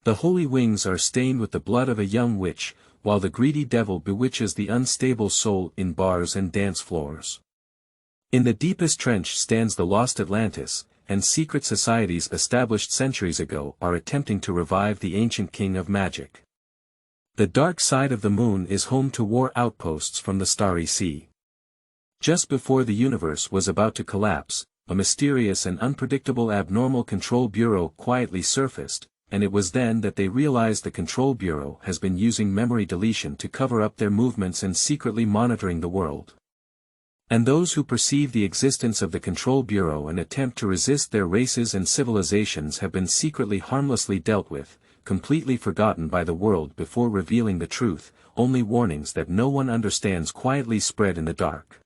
The holy wings are stained with the blood of a young witch, while the greedy devil bewitches the unstable soul in bars and dance floors. In the deepest trench stands the lost Atlantis, and secret societies established centuries ago are attempting to revive the ancient king of magic. The dark side of the moon is home to war outposts from the starry sea. Just before the universe was about to collapse, a mysterious and unpredictable abnormal control bureau quietly surfaced, and it was then that they realized the control bureau has been using memory deletion to cover up their movements and secretly monitoring the world. And those who perceive the existence of the control bureau and attempt to resist their races and civilizations have been secretly harmlessly dealt with, completely forgotten by the world before revealing the truth, only warnings that no one understands quietly spread in the dark.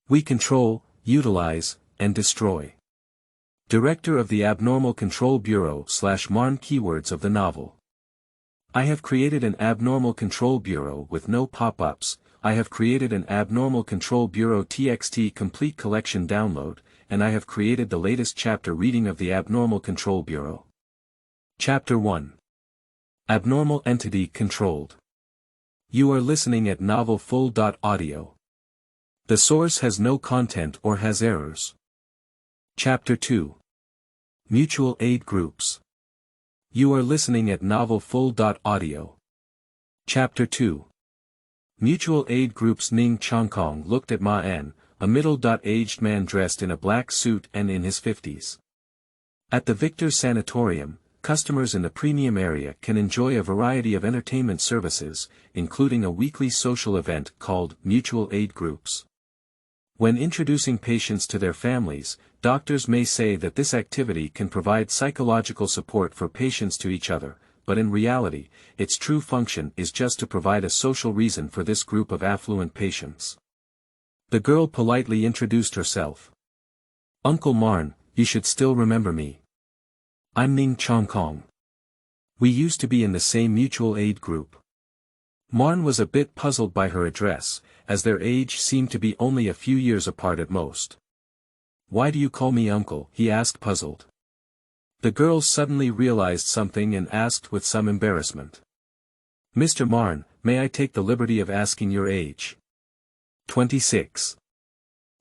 We control, utilize, and destroy. Director of the Abnormal Control Bureau / Marn. Keywords of the novel. I have created an Abnormal Control Bureau with no pop-ups. I have created an Abnormal Control Bureau TXT complete collection download, and I have created the latest chapter reading of the Abnormal Control Bureau. Chapter 1. Abnormal Entity Controlled. You are listening at novelfull.audio. The source has no content or has errors. Chapter 2. Mutual Aid Groups. You are listening at novelfull.audio. Chapter 2. Mutual Aid Groups. Ning Chongkong looked at Ma An, a middle-aged man dressed in a black suit and in his 50s. At the Victor Sanatorium, customers in the premium area can enjoy a variety of entertainment services, including a weekly social event called Mutual Aid Groups. When introducing patients to their families, doctors may say that this activity can provide psychological support for patients to each other, but in reality, its true function is just to provide a social reason for this group of affluent patients. The girl politely introduced herself. Uncle Marn, you should still remember me. I'm Ning Chongkong. We used to be in the same mutual aid group. Marn was a bit puzzled by her address, as their age seemed to be only a few years apart at most. Why do you call me uncle? He asked, puzzled. The girl suddenly realized something and asked with some embarrassment. Mr. Marn, may I take the liberty of asking your age? 26.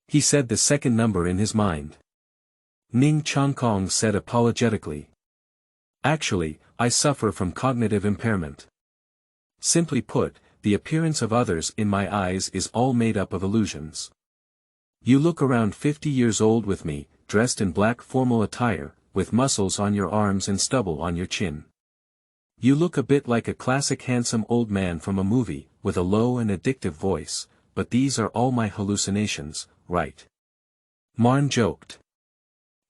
He said the second number in his mind. Ning Chongkong said apologetically. Actually, I suffer from cognitive impairment. Simply put, the appearance of others in my eyes is all made up of illusions. You look around 50 years old with me, dressed in black formal attire, with muscles on your arms and stubble on your chin. You look a bit like a classic handsome old man from a movie, with a low and addictive voice, but these are all my hallucinations, right? Marn joked.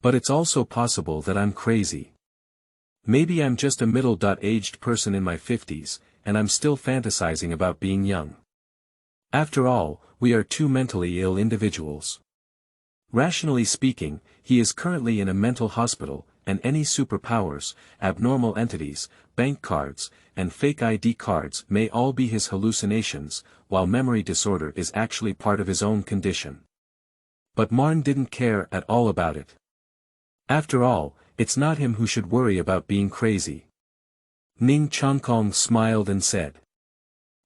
But it's also possible that I'm crazy. Maybe I'm just a middle-aged person in my 50s, and I'm still fantasizing about being young. After all, we are two mentally ill individuals. Rationally speaking, he is currently in a mental hospital, and any superpowers, abnormal entities, bank cards, and fake ID cards may all be his hallucinations, while memory disorder is actually part of his own condition. But Marn didn't care at all about it. After all, it's not him who should worry about being crazy. Ning Chongkong smiled and said.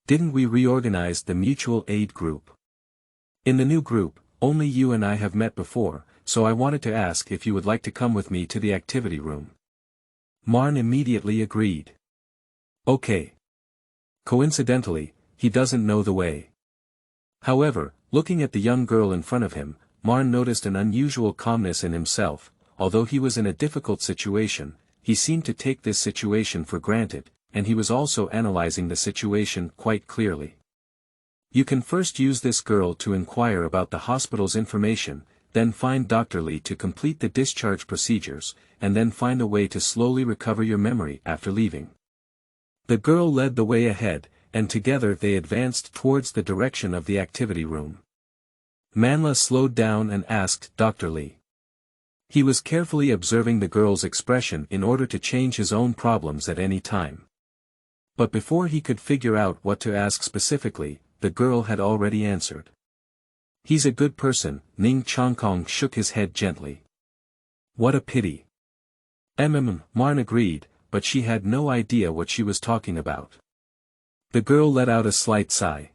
Didn't we reorganize the mutual aid group? In the new group, only you and I have met before, so I wanted to ask if you would like to come with me to the activity room. Marn immediately agreed. Okay. Coincidentally, he doesn't know the way. However, looking at the young girl in front of him, Marn noticed an unusual calmness in himself. Although he was in a difficult situation, he seemed to take this situation for granted, and he was also analyzing the situation quite clearly. You can first use this girl to inquire about the hospital's information, then find Dr. Lee to complete the discharge procedures, and then find a way to slowly recover your memory after leaving. The girl led the way ahead, and together they advanced towards the direction of the activity room. Manla slowed down and asked Dr. Lee. He was carefully observing the girl's expression in order to change his own problems at any time. But before he could figure out what to ask specifically, the girl had already answered. He's a good person. Ning Chongkong shook his head gently. What a pity. Marn agreed, but she had no idea what she was talking about. The girl let out a slight sigh.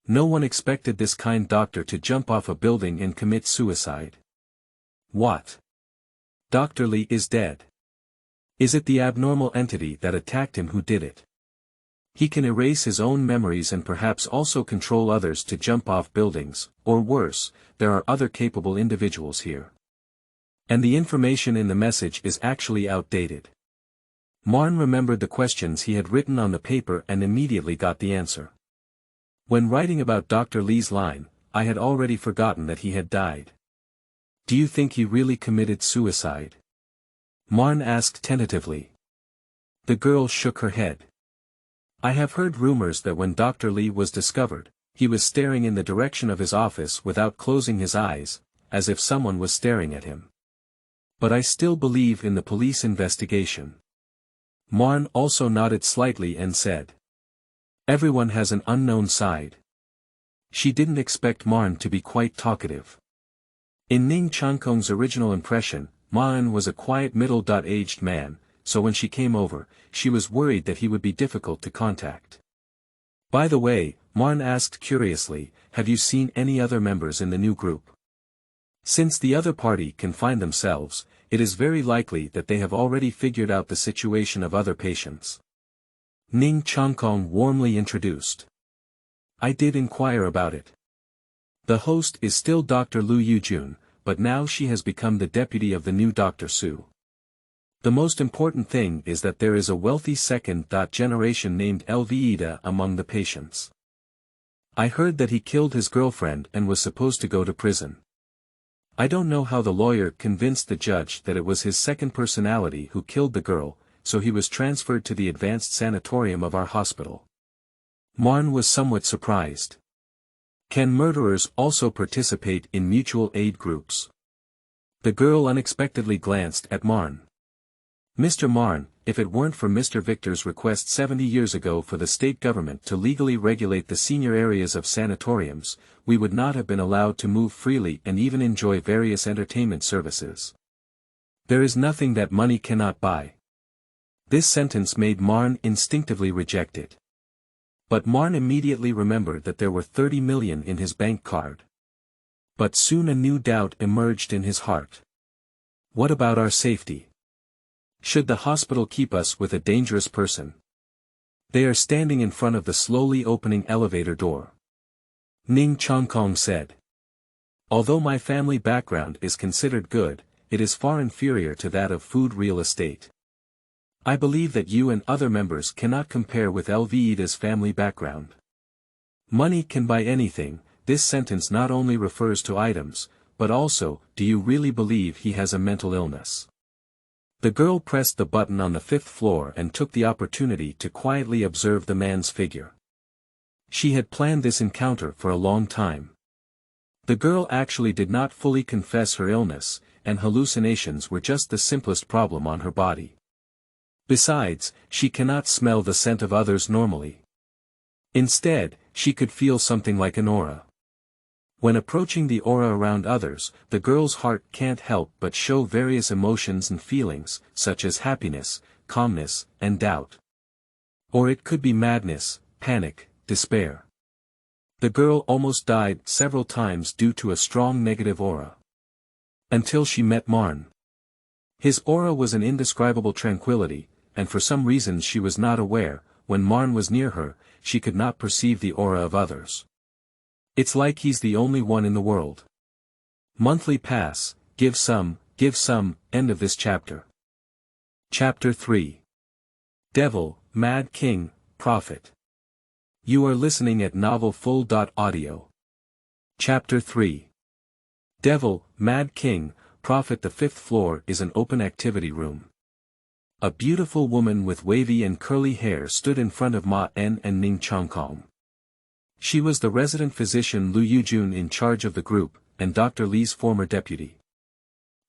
No one expected this kind doctor to jump off a building and commit suicide. What? Dr. Lee is dead. Is it the abnormal entity that attacked him who did it? He can erase his own memories and perhaps also control others to jump off buildings, or worse, there are other capable individuals here. And the information in the message is actually outdated. Marn remembered the questions he had written on the paper and immediately got the answer. When writing about Dr. Lee's line, I had already forgotten that he had died. Do you think he really committed suicide? Marn asked tentatively. The girl shook her head. I have heard rumors that when Dr. Lee was discovered, he was staring in the direction of his office without closing his eyes, as if someone was staring at him. But I still believe in the police investigation. Marn also nodded slightly and said. Everyone has an unknown side. She didn't expect Marn to be quite talkative. In Ning Changkong's original impression, Marn was a quiet middle-aged man, so when she came over, she was worried that he would be difficult to contact. By the way, Marn asked curiously, have you seen any other members in the new group? Since the other party can find themselves, it is very likely that they have already figured out the situation of other patients. Ning Changkong warmly introduced. I did inquire about it. The host is still Dr. Lu Yujun, but now she has become the deputy of the new Dr. Su. The most important thing is that there is a wealthy second generation named Elvida among the patients. I heard that he killed his girlfriend and was supposed to go to prison. I don't know how the lawyer convinced the judge that it was his second personality who killed the girl, so he was transferred to the advanced sanatorium of our hospital. Marn was somewhat surprised. Can murderers also participate in mutual aid groups? The girl unexpectedly glanced at Marn. Mr. Marn, if it weren't for Mr. Victor's request 70 years ago for the state government to legally regulate the senior areas of sanatoriums, we would not have been allowed to move freely and even enjoy various entertainment services. There is nothing that money cannot buy. This sentence made Marn instinctively reject it. But Marn immediately remembered that there were 30 million in his bank card. But soon a new doubt emerged in his heart. What about our safety? Should the hospital keep us with a dangerous person? They are standing in front of the slowly opening elevator door. Ning Changkong said. Although my family background is considered good, it is far inferior to that of food real estate. I believe that you and other members cannot compare with Elvida's family background. Money can buy anything. This sentence not only refers to items, but also, do you really believe he has a mental illness? The girl pressed the button on the 5th floor and took the opportunity to quietly observe the man's figure. She had planned this encounter for a long time. The girl actually did not fully confess her illness, and hallucinations were just the simplest problem on her body. Besides, she cannot smell the scent of others normally. Instead, she could feel something like an aura. When approaching the aura around others, the girl's heart can't help but show various emotions and feelings, such as happiness, calmness, and doubt. Or it could be madness, panic, despair. The girl almost died several times due to a strong negative aura. Until she met Marn. His aura was an indescribable tranquility, and for some reason she was not aware, when Marn was near her, she could not perceive the aura of others. It's like he's the only one in the world. Monthly pass, give some, end of this chapter. Chapter 3. Devil, Mad King, Prophet. You are listening at novelfull.audio. Chapter 3. Devil, Mad King, Prophet. The 5th floor is an open activity room. A beautiful woman with wavy and curly hair stood in front of Ma En and Ning Changkong. She was the resident physician Lu Yujun in charge of the group, and Dr. Lee's former deputy.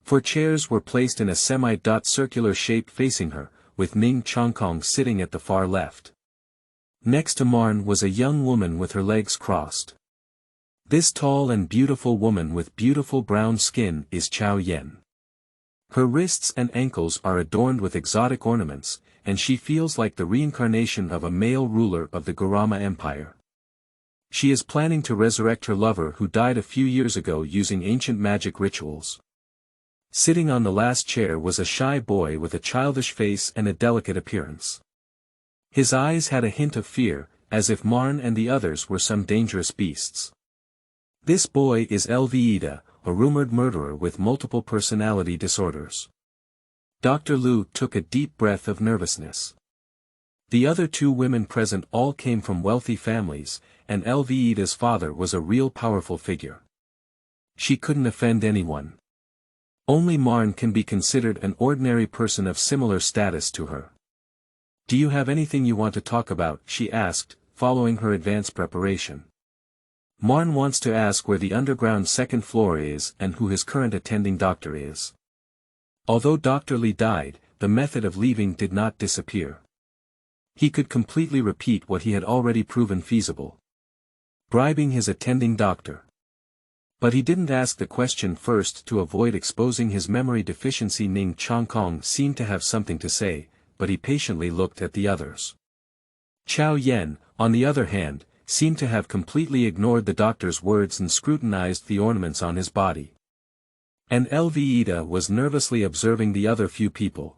4 chairs were placed in a semi-circular shape facing her, with Ning Changkong sitting at the far left. Next to Marn was a young woman with her legs crossed. This tall and beautiful woman with beautiful brown skin is Chao Yen. Her wrists and ankles are adorned with exotic ornaments, and she feels like the reincarnation of a male ruler of the Gurama Empire. She is planning to resurrect her lover who died a few years ago using ancient magic rituals. Sitting on the last chair was a shy boy with a childish face and a delicate appearance. His eyes had a hint of fear, as if Marn and the others were some dangerous beasts. This boy is Elvida, a rumored murderer with multiple personality disorders. Dr. Lu took a deep breath of nervousness. The other two women present all came from wealthy families, and Elvida's father was a real powerful figure. She couldn't offend anyone. Only Marn can be considered an ordinary person of similar status to her. "Do you have anything you want to talk about?" she asked, following her advance preparation. Marn wants to ask where the underground second floor is and who his current attending doctor is. Although Dr. Li died, the method of leaving did not disappear. He could completely repeat what he had already proven feasible. Bribing his attending doctor. But he didn't ask the question first to avoid exposing his memory deficiency. Ning Chongkong seemed to have something to say, but he patiently looked at the others. Chao Yen, on the other hand, seemed to have completely ignored the doctor's words and scrutinized the ornaments on his body. And Elvida was nervously observing the other few people.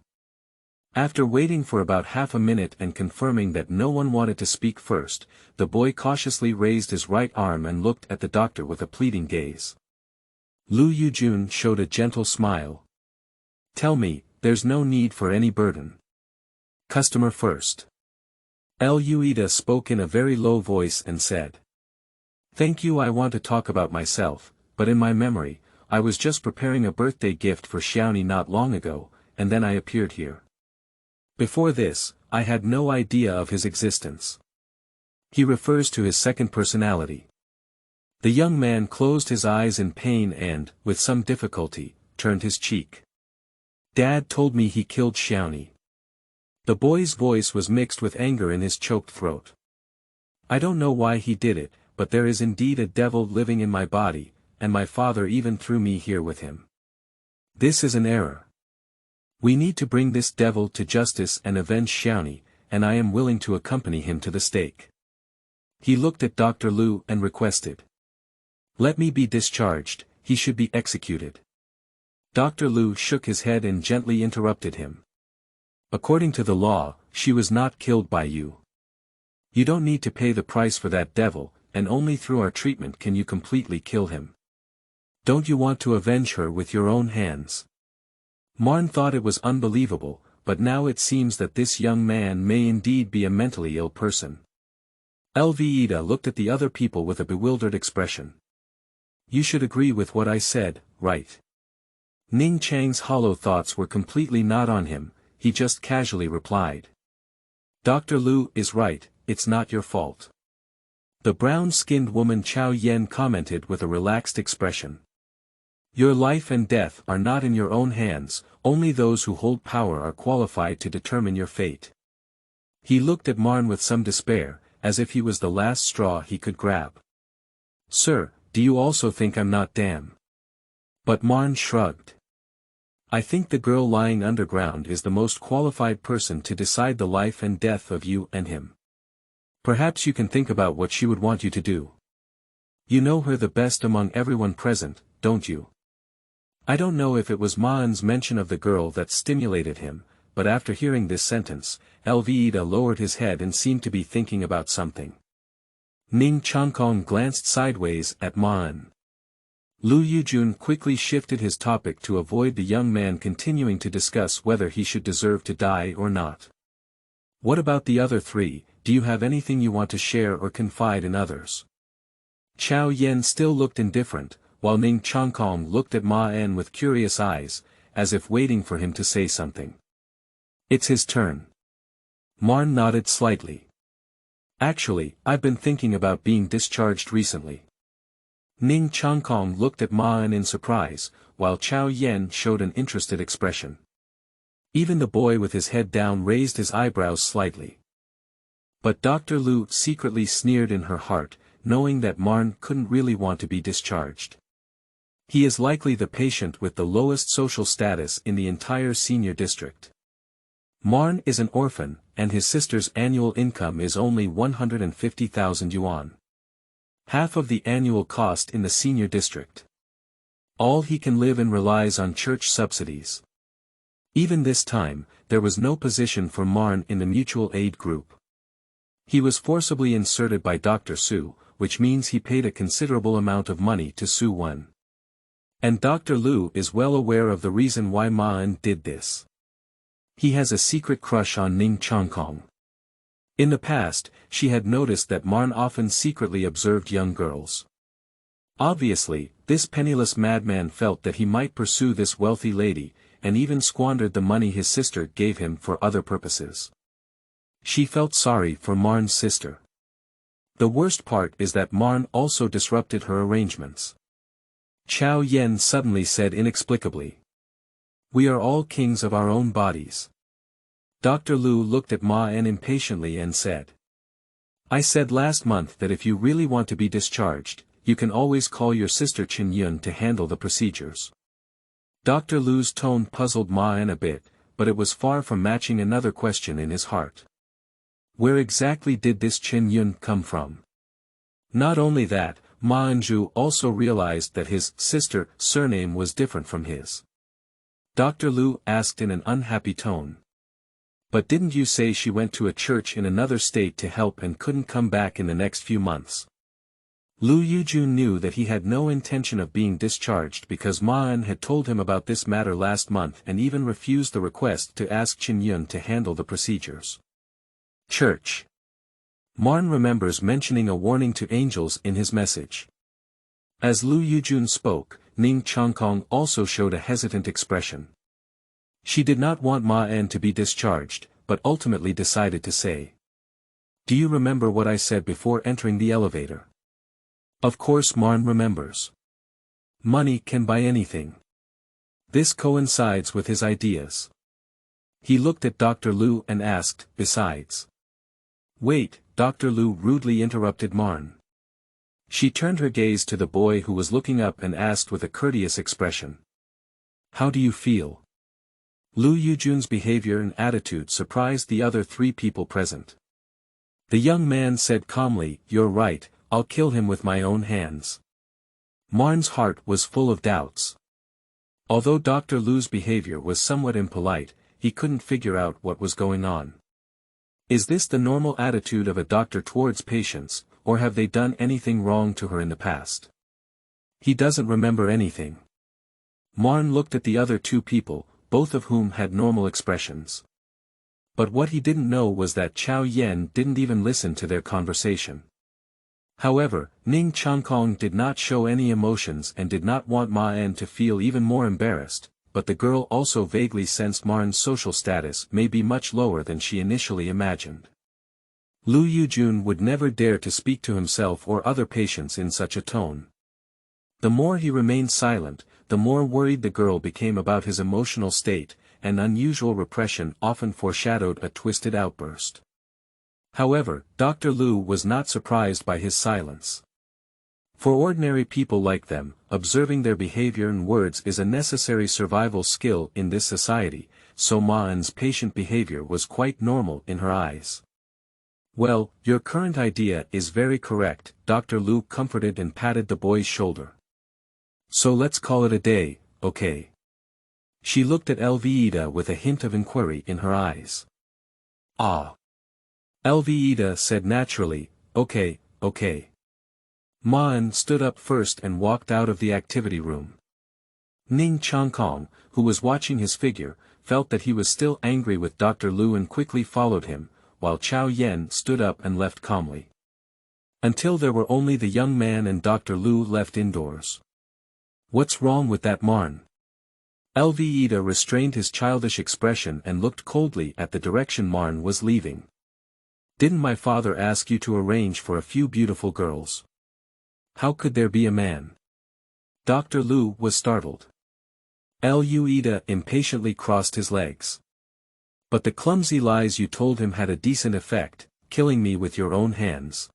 After waiting for about half a minute and confirming that no one wanted to speak first, the boy cautiously raised his right arm and looked at the doctor with a pleading gaze. Lu Yujun showed a gentle smile. "Tell me, there's no need for any burden. Customer first." Elvida spoke in a very low voice and said. "Thank you, I want to talk about myself, but in my memory, I was just preparing a birthday gift for Xiaoni not long ago, and then I appeared here. Before this, I had no idea of his existence." He refers to his second personality. The young man closed his eyes in pain and, with some difficulty, turned his cheek. "Dad told me he killed Xiaoni." The boy's voice was mixed with anger in his choked throat. "I don't know why he did it, but there is indeed a devil living in my body, and my father even threw me here with him. This is an error. We need to bring this devil to justice and avenge Xiaoni, and I am willing to accompany him to the stake." He looked at Dr. Lu and requested. "Let me be discharged, he should be executed." Dr. Lu shook his head and gently interrupted him. "According to the law, she was not killed by you. You don't need to pay the price for that devil, and only through our treatment can you completely kill him. Don't you want to avenge her with your own hands?" Marn thought it was unbelievable, but now it seems that this young man may indeed be a mentally ill person. Elvida looked at the other people with a bewildered expression. "You should agree with what I said, right?" Ning Chang's hollow thoughts were completely not on him, he just casually replied. "Dr. Lu is right, it's not your fault." The brown-skinned woman Chao Yen commented with a relaxed expression. "Your life and death are not in your own hands, only those who hold power are qualified to determine your fate." He looked at Marn with some despair, as if he was the last straw he could grab. "Sir, do you also think I'm not damn?" But Marn shrugged. "I think the girl lying underground is the most qualified person to decide the life and death of you and him. Perhaps you can think about what she would want you to do. You know her the best among everyone present, don't you?" I don't know if it was Maan's mention of the girl that stimulated him, but after hearing this sentence, Elvida lowered his head and seemed to be thinking about something. Ning Chongkong glanced sideways at Maan. Lu Yujun quickly shifted his topic to avoid the young man continuing to discuss whether he should deserve to die or not. "What about the other three, do you have anything you want to share or confide in others?" Chao Yen still looked indifferent, while Ning Chongkong looked at Ma En with curious eyes, as if waiting for him to say something. "It's his turn." Marn nodded slightly. "Actually, I've been thinking about being discharged recently." Ning Chongkong looked at Ma En in surprise, while Chao Yen showed an interested expression. Even the boy with his head down raised his eyebrows slightly. But Dr. Lu secretly sneered in her heart, knowing that Marn couldn't really want to be discharged. He is likely the patient with the lowest social status in the entire senior district. Marn is an orphan, and his sister's annual income is only 150,000 yuan. Half of the annual cost in the senior district. All he can live and relies on church subsidies. Even this time, there was no position for Marn in the mutual aid group. He was forcibly inserted by Dr. Su, which means he paid a considerable amount of money to Su Wen. And Dr. Lu is well aware of the reason why Marn did this. He has a secret crush on Ning Changkong. In the past, she had noticed that Marn often secretly observed young girls. Obviously, this penniless madman felt that he might pursue this wealthy lady, and even squandered the money his sister gave him for other purposes. She felt sorry for Marn's sister. The worst part is that Marn also disrupted her arrangements. Chow Yen suddenly said inexplicably. "We are all kings of our own bodies." Dr. Lu looked at Ma En impatiently and said. "I said last month that if you really want to be discharged, you can always call your sister Chen Yun to handle the procedures." Dr. Lu's tone puzzled Ma En a bit, but it was far from matching another question in his heart. Where exactly did this Chen Yun come from? Not only that, Ma Enju also realized that his sister surname was different from his. Dr. Lu asked in an unhappy tone. "But didn't you say she went to a church in another state to help and couldn't come back in the next few months?" Lu Yujun knew that he had no intention of being discharged because Ma En had told him about this matter last month and even refused the request to ask Chen Yun to handle the procedures. Church. Marn remembers mentioning a warning to angels in his message. As Lu Yujun spoke, Ning Changkong also showed a hesitant expression. She did not want Ma En to be discharged, but ultimately decided to say. "Do you remember what I said before entering the elevator?" Of course Marn remembers. Money can buy anything. This coincides with his ideas. He looked at Dr. Lu and asked, "Besides." "Wait," Dr. Lu rudely interrupted Marn. She turned her gaze to the boy who was looking up and asked with a courteous expression. "How do you feel?" Lu Yujun's behavior and attitude surprised the other three people present. The young man said calmly, "You're right, I'll kill him with my own hands." Marn's heart was full of doubts. Although Dr. Lu's behavior was somewhat impolite, he couldn't figure out what was going on. Is this the normal attitude of a doctor towards patients, or have they done anything wrong to her in the past? He doesn't remember anything. Marn looked at the other two people, both of whom had normal expressions. But what he didn't know was that Chow Yen didn't even listen to their conversation. However, Ning Changkong did not show any emotions and did not want Ma En to feel even more embarrassed, but the girl also vaguely sensed Marn's social status may be much lower than she initially imagined. Lu Yujun would never dare to speak to himself or other patients in such a tone. The more he remained silent, the more worried the girl became about his emotional state, and unusual repression often foreshadowed a twisted outburst. However, Dr. Lu was not surprised by his silence. For ordinary people like them, observing their behavior and words is a necessary survival skill in this society, so Ma En's patient behavior was quite normal in her eyes. "Well, your current idea is very correct," Dr. Lu comforted and patted the boy's shoulder. "So let's call it a day, okay?" She looked at Elvida with a hint of inquiry in her eyes. "Ah." Elvida said naturally, "Okay, okay." Ma En stood up first and walked out of the activity room. Ning Changkong, who was watching his figure, felt that he was still angry with Dr. Lu and quickly followed him, while Chow Yen stood up and left calmly. Until there were only the young man and Dr. Lu left indoors. "What's wrong with that Marn?" Elvida restrained his childish expression and looked coldly at the direction Marn was leaving. "Didn't my father ask you to arrange for a few beautiful girls? How could there be a man?" Dr. Lu was startled. Elvida impatiently crossed his legs. "But the clumsy lies you told him had a decent effect, killing me with your own hands.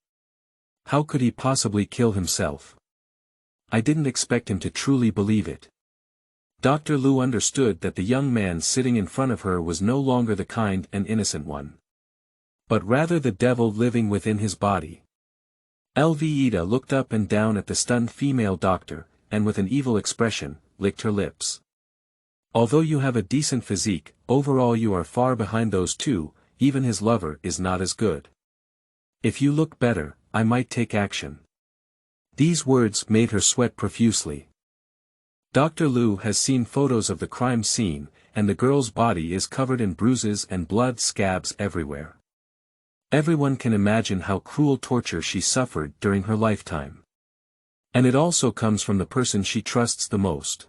How could he possibly kill himself?" I didn't expect him to truly believe it. Dr. Lu understood that the young man sitting in front of her was no longer the kind and innocent one, but rather the devil living within his body. Elvira looked up and down at the stunned female doctor, and with an evil expression, licked her lips. Although you have a decent physique, overall you are far behind those two, even his lover is not as good. If you look better, I might take action. These words made her sweat profusely. Dr. Lu has seen photos of the crime scene, and the girl's body is covered in bruises and blood scabs everywhere. Everyone can imagine how cruel torture she suffered during her lifetime. And it also comes from the person she trusts the most.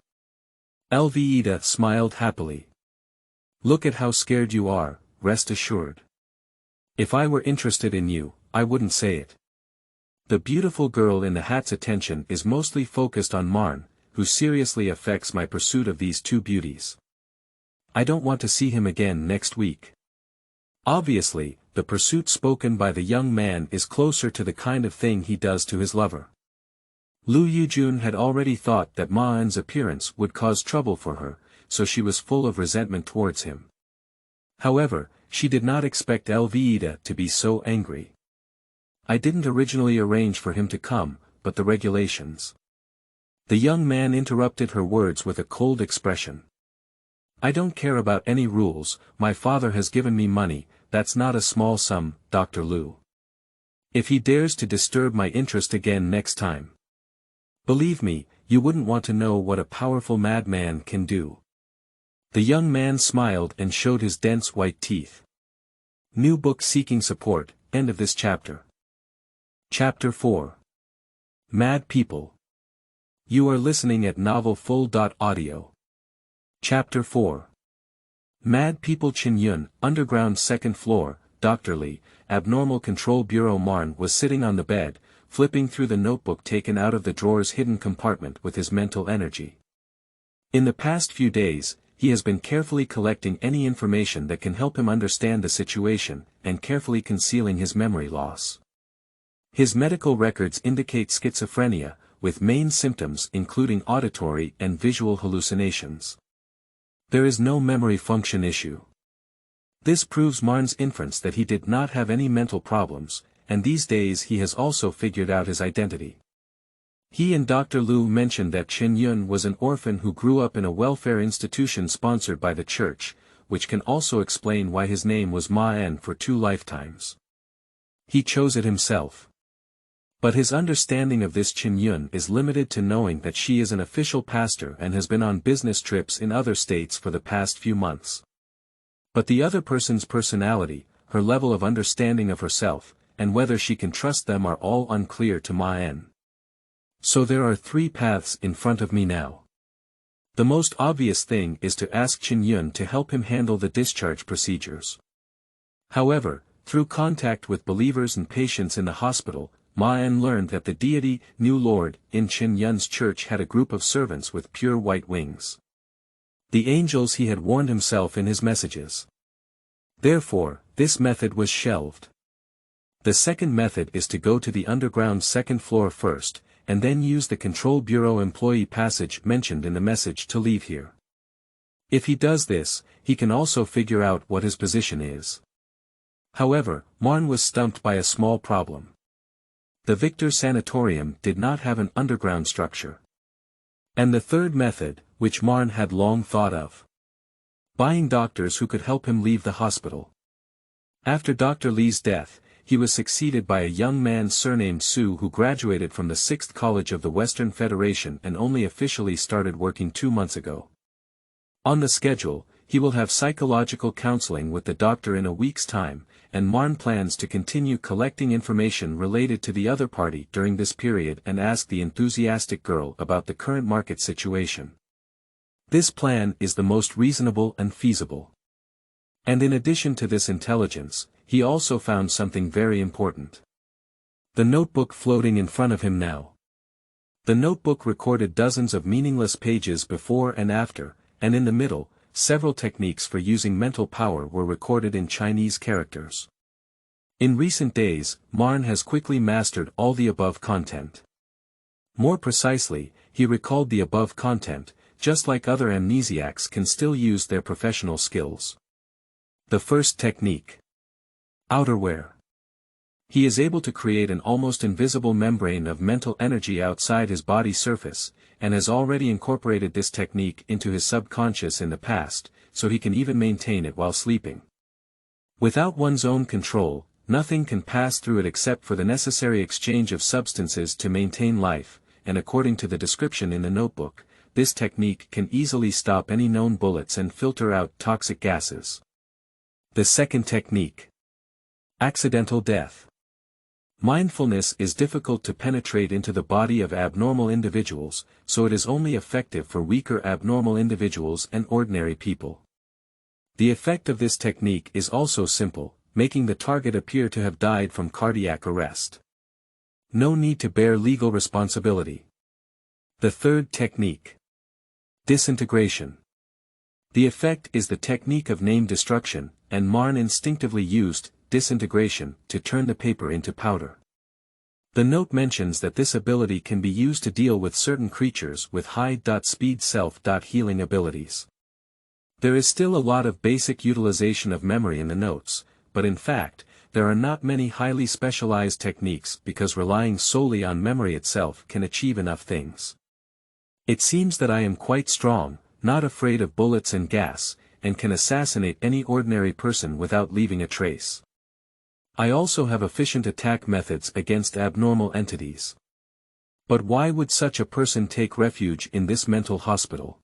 Elvira smiled happily. Look at how scared you are, rest assured. If I were interested in you, I wouldn't say it. The beautiful girl in the hat's attention is mostly focused on Marn, who seriously affects my pursuit of these two beauties. I don't want to see him again next week. Obviously, the pursuit spoken by the young man is closer to the kind of thing he does to his lover. Lu Yujun had already thought that Ma En's appearance would cause trouble for her, so she was full of resentment towards him. However, she did not expect Elvira to be so angry. I didn't originally arrange for him to come, but the regulations. The young man interrupted her words with a cold expression. I don't care about any rules, my father has given me money, that's not a small sum, Dr. Lu. If he dares to disturb my interest again next time. Believe me, you wouldn't want to know what a powerful madman can do. The young man smiled and showed his dense white teeth. New book seeking support, end of this chapter. Chapter 4. Mad People. You are listening at novelfull.audio. Chapter 4. Mad People. Chin Yun, underground second floor, Dr. Li, Abnormal Control Bureau. Marn was sitting on the bed, flipping through the notebook taken out of the drawer's hidden compartment with his mental energy. In the past few days, he has been carefully collecting any information that can help him understand the situation, and carefully concealing his memory loss. His medical records indicate schizophrenia, with main symptoms including auditory and visual hallucinations. There is no memory function issue. This proves Marn's inference that he did not have any mental problems, and these days he has also figured out his identity. He and Dr. Lu mentioned that Chin Yun was an orphan who grew up in a welfare institution sponsored by the church, which can also explain why his name was Ma En for 2 lifetimes. He chose it himself. But his understanding of this Chin Yun is limited to knowing that she is an official pastor and has been on business trips in other states for the past few months. But the other person's personality, her level of understanding of herself, and whether she can trust them are all unclear to Ma En. So there are 3 paths in front of me now. The most obvious thing is to ask Chin Yun to help him handle the discharge procedures. However, through contact with believers and patients in the hospital, Ma En learned that the deity, New Lord, in Chin Yun's church had a group of servants with pure white wings. The angels he had warned himself in his messages. Therefore, this method was shelved. The second method is to go to the underground second floor first, and then use the Control Bureau employee passage mentioned in the message to leave here. If he does this, he can also figure out what his position is. However, Marn was stumped by a small problem. The Victor Sanatorium did not have an underground structure. And the third method, which Marn had long thought of. Buying doctors who could help him leave the hospital. After Dr. Li's death, he was succeeded by a young man surnamed Su who graduated from the 6th College of the Western Federation and only officially started working 2 months ago. On the schedule, he will have psychological counseling with the doctor in a week's time, and Marn plans to continue collecting information related to the other party during this period and ask the enthusiastic girl about the current market situation. This plan is the most reasonable and feasible. And in addition to this intelligence, he also found something very important. The notebook floating in front of him now. The notebook recorded dozens of meaningless pages before and after, and in the middle, several techniques for using mental power were recorded in Chinese characters. In recent days, Marn has quickly mastered all the above content. More precisely, he recalled the above content, just like other amnesiacs can still use their professional skills. The first technique. Outerwear. He is able to create an almost invisible membrane of mental energy outside his body surface, and has already incorporated this technique into his subconscious in the past, so he can even maintain it while sleeping. Without one's own control, nothing can pass through it except for the necessary exchange of substances to maintain life, and according to the description in the notebook, this technique can easily stop any known bullets and filter out toxic gases. The second technique. Accidental death. Mindfulness is difficult to penetrate into the body of abnormal individuals, so it is only effective for weaker abnormal individuals and ordinary people. The effect of this technique is also simple, making the target appear to have died from cardiac arrest. No need to bear legal responsibility. The third technique. Disintegration. The effect is the technique of name destruction, and Marn instinctively used disintegration to turn the paper into powder. The note mentions that this ability can be used to deal with certain creatures with high-speed self-healing abilities. There is still a lot of basic utilization of memory in the notes, but in fact, there are not many highly specialized techniques because relying solely on memory itself can achieve enough things. It seems that I am quite strong, not afraid of bullets and gas, and can assassinate any ordinary person without leaving a trace. I also have efficient attack methods against abnormal entities. But why would such a person take refuge in this mental hospital?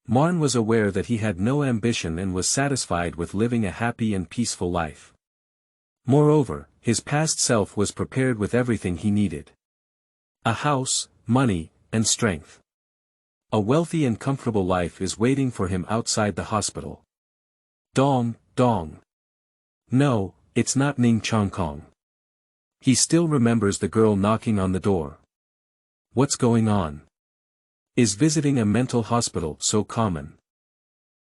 Marn was aware that he had no ambition and was satisfied with living a happy and peaceful life. Moreover, his past self was prepared with everything he needed. A house, money, and strength. A wealthy and comfortable life is waiting for him outside the hospital. Dong, dong. No, it's not Ning Chong Kong. He still remembers the girl knocking on the door. What's going on? Is visiting a mental hospital so common?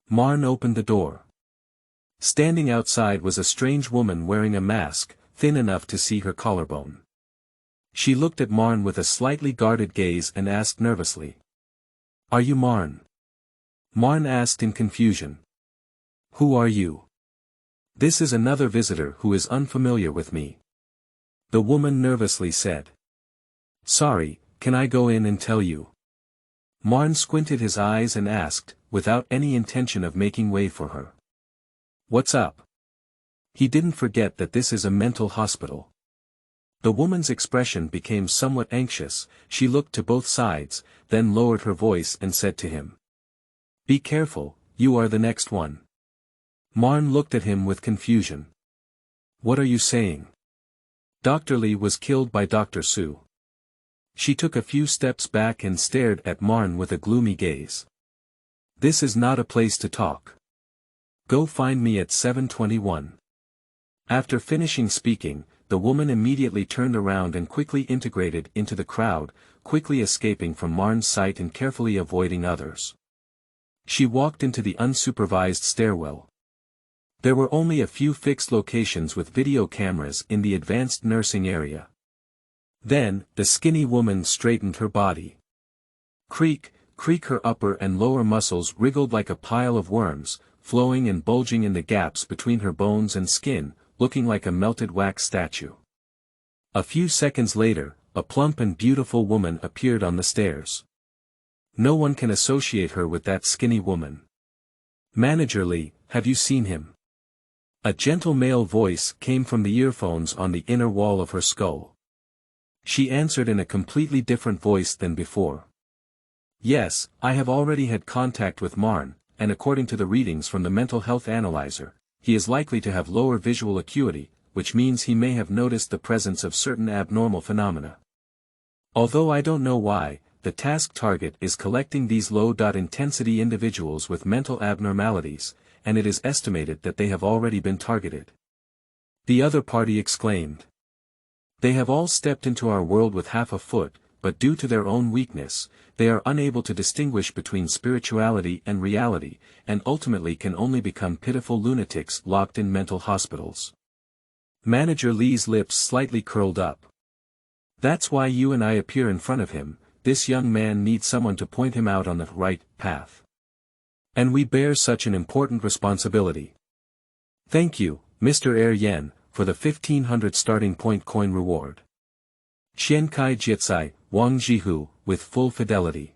Marn opened the door. Standing outside was a strange woman wearing a mask, thin enough to see her collarbone. She looked at Marn with a slightly guarded gaze and asked nervously. Are you Marn? Marn asked in confusion. Who are you? This is another visitor who is unfamiliar with me. The woman nervously said. Sorry, can I go in and tell you? Marn squinted his eyes and asked, without any intention of making way for her. What's up? He didn't forget that this is a mental hospital. The woman's expression became somewhat anxious, she looked to both sides, then lowered her voice and said to him. Be careful, you are the next one. Marn looked at him with confusion. What are you saying? Dr. Lee was killed by Dr. Su. She took a few steps back and stared at Marn with a gloomy gaze. This is not a place to talk. Go find me at 721. After finishing speaking, the woman immediately turned around and quickly integrated into the crowd, quickly escaping from Marn's sight and carefully avoiding others. She walked into the unsupervised stairwell. There were only a few fixed locations with video cameras in the advanced nursing area. Then, the skinny woman straightened her body. Creak, creak, her upper and lower muscles wriggled like a pile of worms, flowing and bulging in the gaps between her bones and skin, looking like a melted wax statue. A few seconds later, a plump and beautiful woman appeared on the stairs. No one can associate her with that skinny woman. Manager Lee, have you seen him? A gentle male voice came from the earphones on the inner wall of her skull. She answered in a completely different voice than before. Yes, I have already had contact with Marn, and according to the readings from the mental health analyzer, he is likely to have lower visual acuity, which means he may have noticed the presence of certain abnormal phenomena. Although I don't know why, the task target is collecting these low-intensity individuals with mental abnormalities, and it is estimated that they have already been targeted. The other party exclaimed. They have all stepped into our world with half a foot, but due to their own weakness, they are unable to distinguish between spirituality and reality, and ultimately can only become pitiful lunatics locked in mental hospitals. Manager Lee's lips slightly curled up. That's why you and I appear in front of him. This young man needs someone to point him out on the right path. And we bear such an important responsibility. Thank you, Mr. Yen, for the 1500 starting point coin reward. Qiankai Jitsai, Wang Jihu, with full fidelity.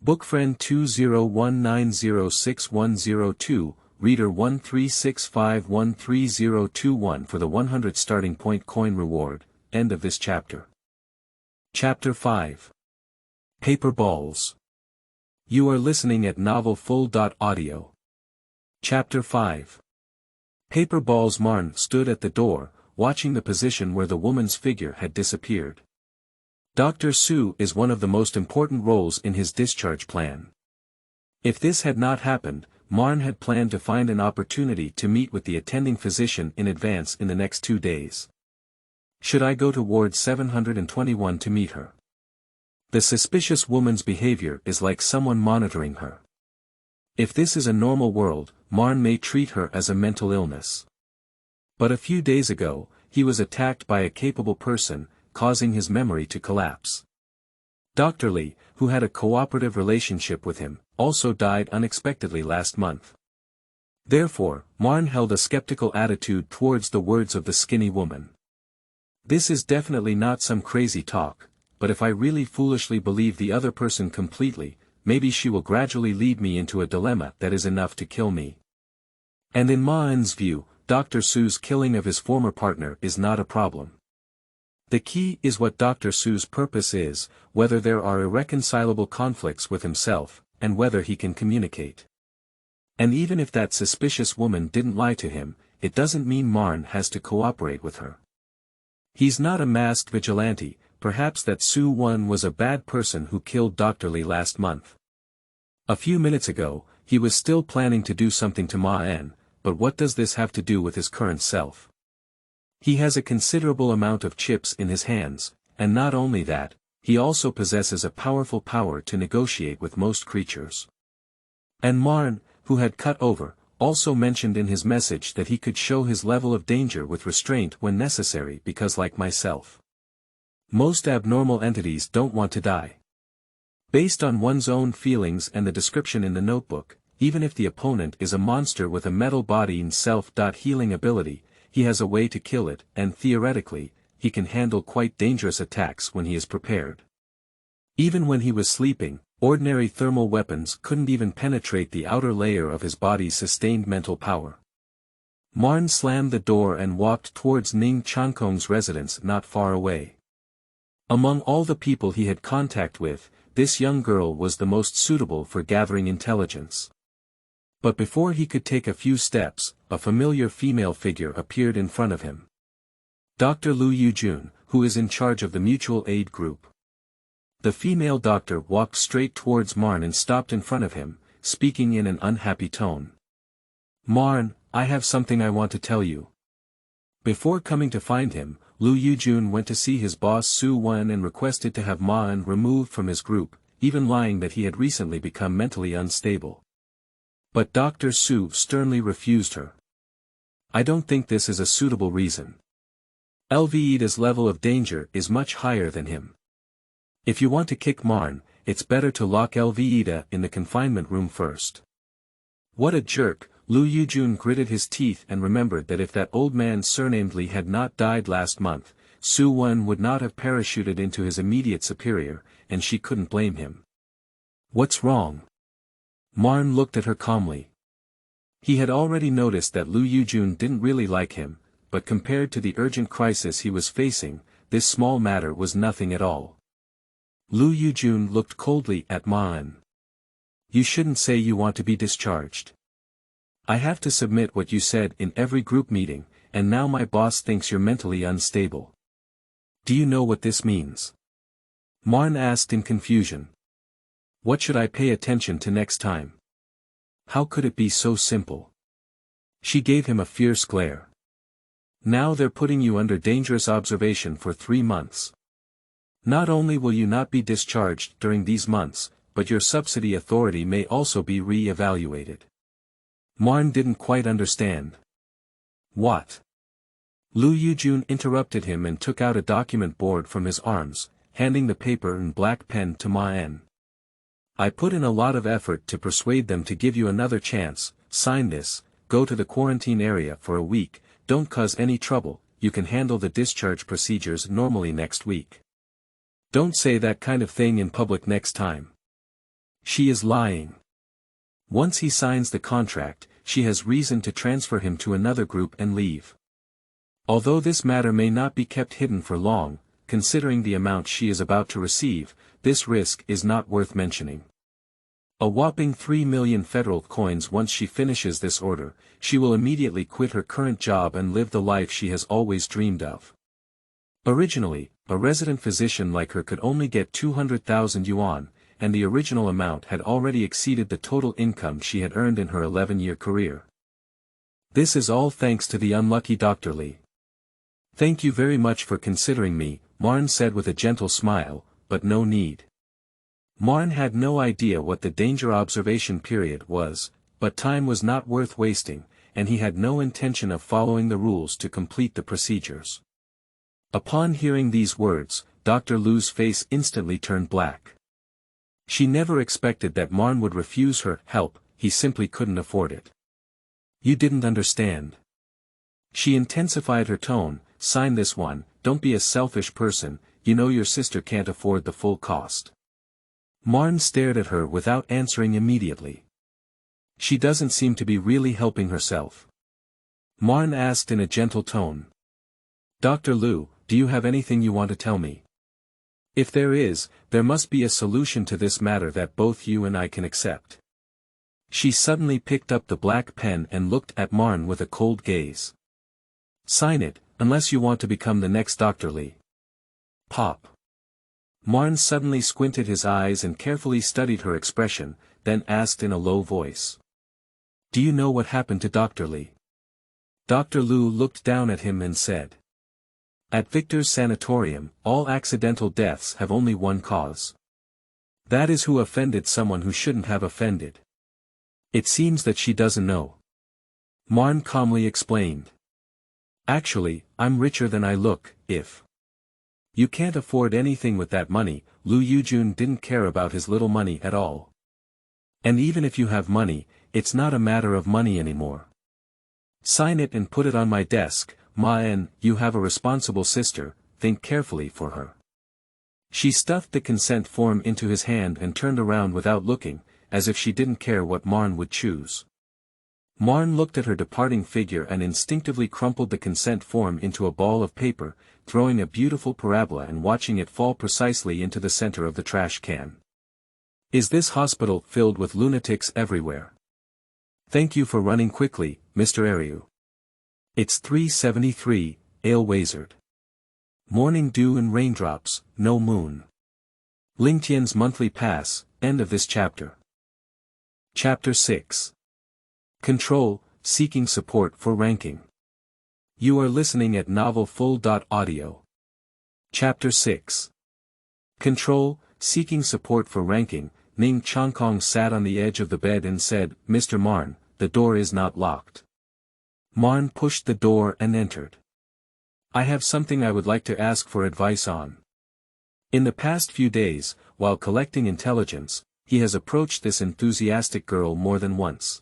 Bookfriend 2019061002, Reader 1365130021 for the 100 starting point coin reward. End of this chapter. Chapter 5. Paper Balls. You are listening at novelfull.audio. Chapter 5. Paper Balls. Marn stood at the door, watching the position where the woman's figure had disappeared. Dr. Su is one of the most important roles in his discharge plan. If this had not happened, Marn had planned to find an opportunity to meet with the attending physician in advance in the next 2 days. Should I go to Ward 721 to meet her? The suspicious woman's behavior is like someone monitoring her. If this is a normal world, Marn may treat her as a mental illness. But a few days ago, he was attacked by a capable person, causing his memory to collapse. Dr. Li, who had a cooperative relationship with him, also died unexpectedly last month. Therefore, Marn held a skeptical attitude towards the words of the skinny woman. This is definitely not some crazy talk, but if I really foolishly believe the other person completely, maybe she will gradually lead me into a dilemma that is enough to kill me. And in Marn's view, Dr. Su's killing of his former partner is not a problem. The key is what Dr. Su's purpose is, whether there are irreconcilable conflicts with himself, and whether he can communicate. And even if that suspicious woman didn't lie to him, it doesn't mean Marn has to cooperate with her. He's not a masked vigilante. Perhaps that Su Wen was a bad person who killed Dr. Li last month. A few minutes ago, he was still planning to do something to Ma En, but what does this have to do with his current self? He has a considerable amount of chips in his hands, and not only that, he also possesses a powerful power to negotiate with most creatures. And Marn, who had cut over, also mentioned in his message that he could show his level of danger with restraint when necessary because like myself, most abnormal entities don't want to die. Based on one's own feelings and the description in the notebook, even if the opponent is a monster with a metal body and self-healing ability, he has a way to kill it, and theoretically, he can handle quite dangerous attacks when he is prepared. Even when he was sleeping, ordinary thermal weapons couldn't even penetrate the outer layer of his body's sustained mental power. Marn slammed the door and walked towards Ning Chankong's residence not far away. Among all the people he had contact with, this young girl was the most suitable for gathering intelligence. But before he could take a few steps, a familiar female figure appeared in front of him. Dr. Lu Yujun, who is in charge of the mutual aid group. The female doctor walked straight towards Marn and stopped in front of him, speaking in an unhappy tone. Marn, I have something I want to tell you. Before coming to find him, Lu Yujun went to see his boss Su Wen and requested to have Ma En removed from his group, even lying that he had recently become mentally unstable. But Dr. Su sternly refused her. I don't think this is a suitable reason. Lvida's level of danger is much higher than him. If you want to kick Marn, it's better to lock Lvida in the confinement room first. What a jerk, Lu Yujun gritted his teeth and remembered that if that old man surnamed Li had not died last month, Su Wen would not have parachuted into his immediate superior, and she couldn't blame him. What's wrong? Marn looked at her calmly. He had already noticed that Lu Yujun didn't really like him, but compared to the urgent crisis he was facing, this small matter was nothing at all. Lu Yujun looked coldly at Ma En. You shouldn't say you want to be discharged. I have to submit what you said in every group meeting, and now my boss thinks you're mentally unstable. Do you know what this means? Marn asked in confusion. What should I pay attention to next time? How could it be so simple? She gave him a fierce glare. Now they're putting you under dangerous observation for 3 months. Not only will you not be discharged during these months, but your subsidy authority may also be re-evaluated. Marn didn't quite understand. What? Lu Yujun interrupted him and took out a document board from his arms, handing the paper and black pen to Ma En. I put in a lot of effort to persuade them to give you another chance. Sign this, go to the quarantine area for a week, don't cause any trouble, you can handle the discharge procedures normally next week. Don't say that kind of thing in public next time. She is lying. Once he signs the contract, she has reason to transfer him to another group and leave. Although this matter may not be kept hidden for long, considering the amount she is about to receive, this risk is not worth mentioning. A whopping 3 million federal coins. Once she finishes this order, she will immediately quit her current job and live the life she has always dreamed of. Originally, a resident physician like her could only get 200,000 yuan, and the original amount had already exceeded the total income she had earned in her 11-year career. This is all thanks to the unlucky Dr. Li. Thank you very much for considering me, Marn said with a gentle smile, but no need. Marn had no idea what the danger observation period was, but time was not worth wasting, and he had no intention of following the rules to complete the procedures. Upon hearing these words, Dr. Lu's face instantly turned black. She never expected that Marn would refuse her help, he simply couldn't afford it. You didn't understand. She intensified her tone, sign this one, don't be a selfish person, you know your sister can't afford the full cost. Marn stared at her without answering immediately. She doesn't seem to be really helping herself. Marn asked in a gentle tone. Dr. Lu, do you have anything you want to tell me? If there is, there must be a solution to this matter that both you and I can accept. She suddenly picked up the black pen and looked at Marn with a cold gaze. Sign it, unless you want to become the next Dr. Li. Pop. Marn suddenly squinted his eyes and carefully studied her expression, then asked in a low voice. Do you know what happened to Dr. Li? Dr. Lu looked down at him and said. At Victor's sanatorium, all accidental deaths have only one cause. That is who offended someone who shouldn't have offended. It seems that she doesn't know. Marn calmly explained. Actually, I'm richer than I look, if you can't afford anything with that money. Lu Yujun didn't care about his little money at all. And even if you have money, it's not a matter of money anymore. Sign it and put it on my desk. Ma En, you have a responsible sister, think carefully for her. She stuffed the consent form into his hand and turned around without looking, as if she didn't care what Marn would choose. Marn looked at her departing figure and instinctively crumpled the consent form into a ball of paper, throwing a beautiful parabola and watching it fall precisely into the center of the trash can. Is this hospital filled with lunatics everywhere? Thank you for running quickly, Mr. Ariu. It's 3:73, Ale Wazard. Morning dew and raindrops, no moon. Lingtian's monthly pass, end of this chapter. Chapter 6. Control, seeking support for ranking. You are listening at novelfull.audio. Chapter 6. Control, seeking support for ranking. Ning Chongkong sat on the edge of the bed and said, Mr. Marn, the door is not locked. Marn pushed the door and entered. I have something I would like to ask for advice on. In the past few days, while collecting intelligence, he has approached this enthusiastic girl more than once.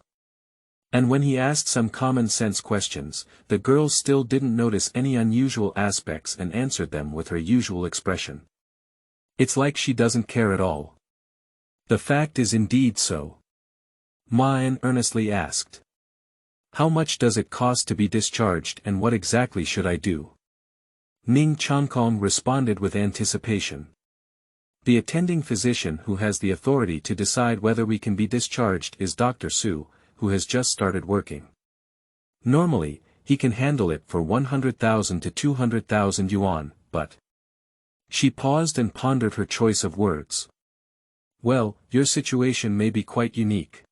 And when he asked some common-sense questions, the girl still didn't notice any unusual aspects and answered them with her usual expression. It's like she doesn't care at all. The fact is indeed so. Ma En earnestly asked. How much does it cost to be discharged and what exactly should I do? Ning Chongkong responded with anticipation. The attending physician who has the authority to decide whether we can be discharged is Dr. Su, who has just started working. Normally, he can handle it for 100,000 to 200,000 yuan, but... She paused and pondered her choice of words. Well, your situation may be quite unique.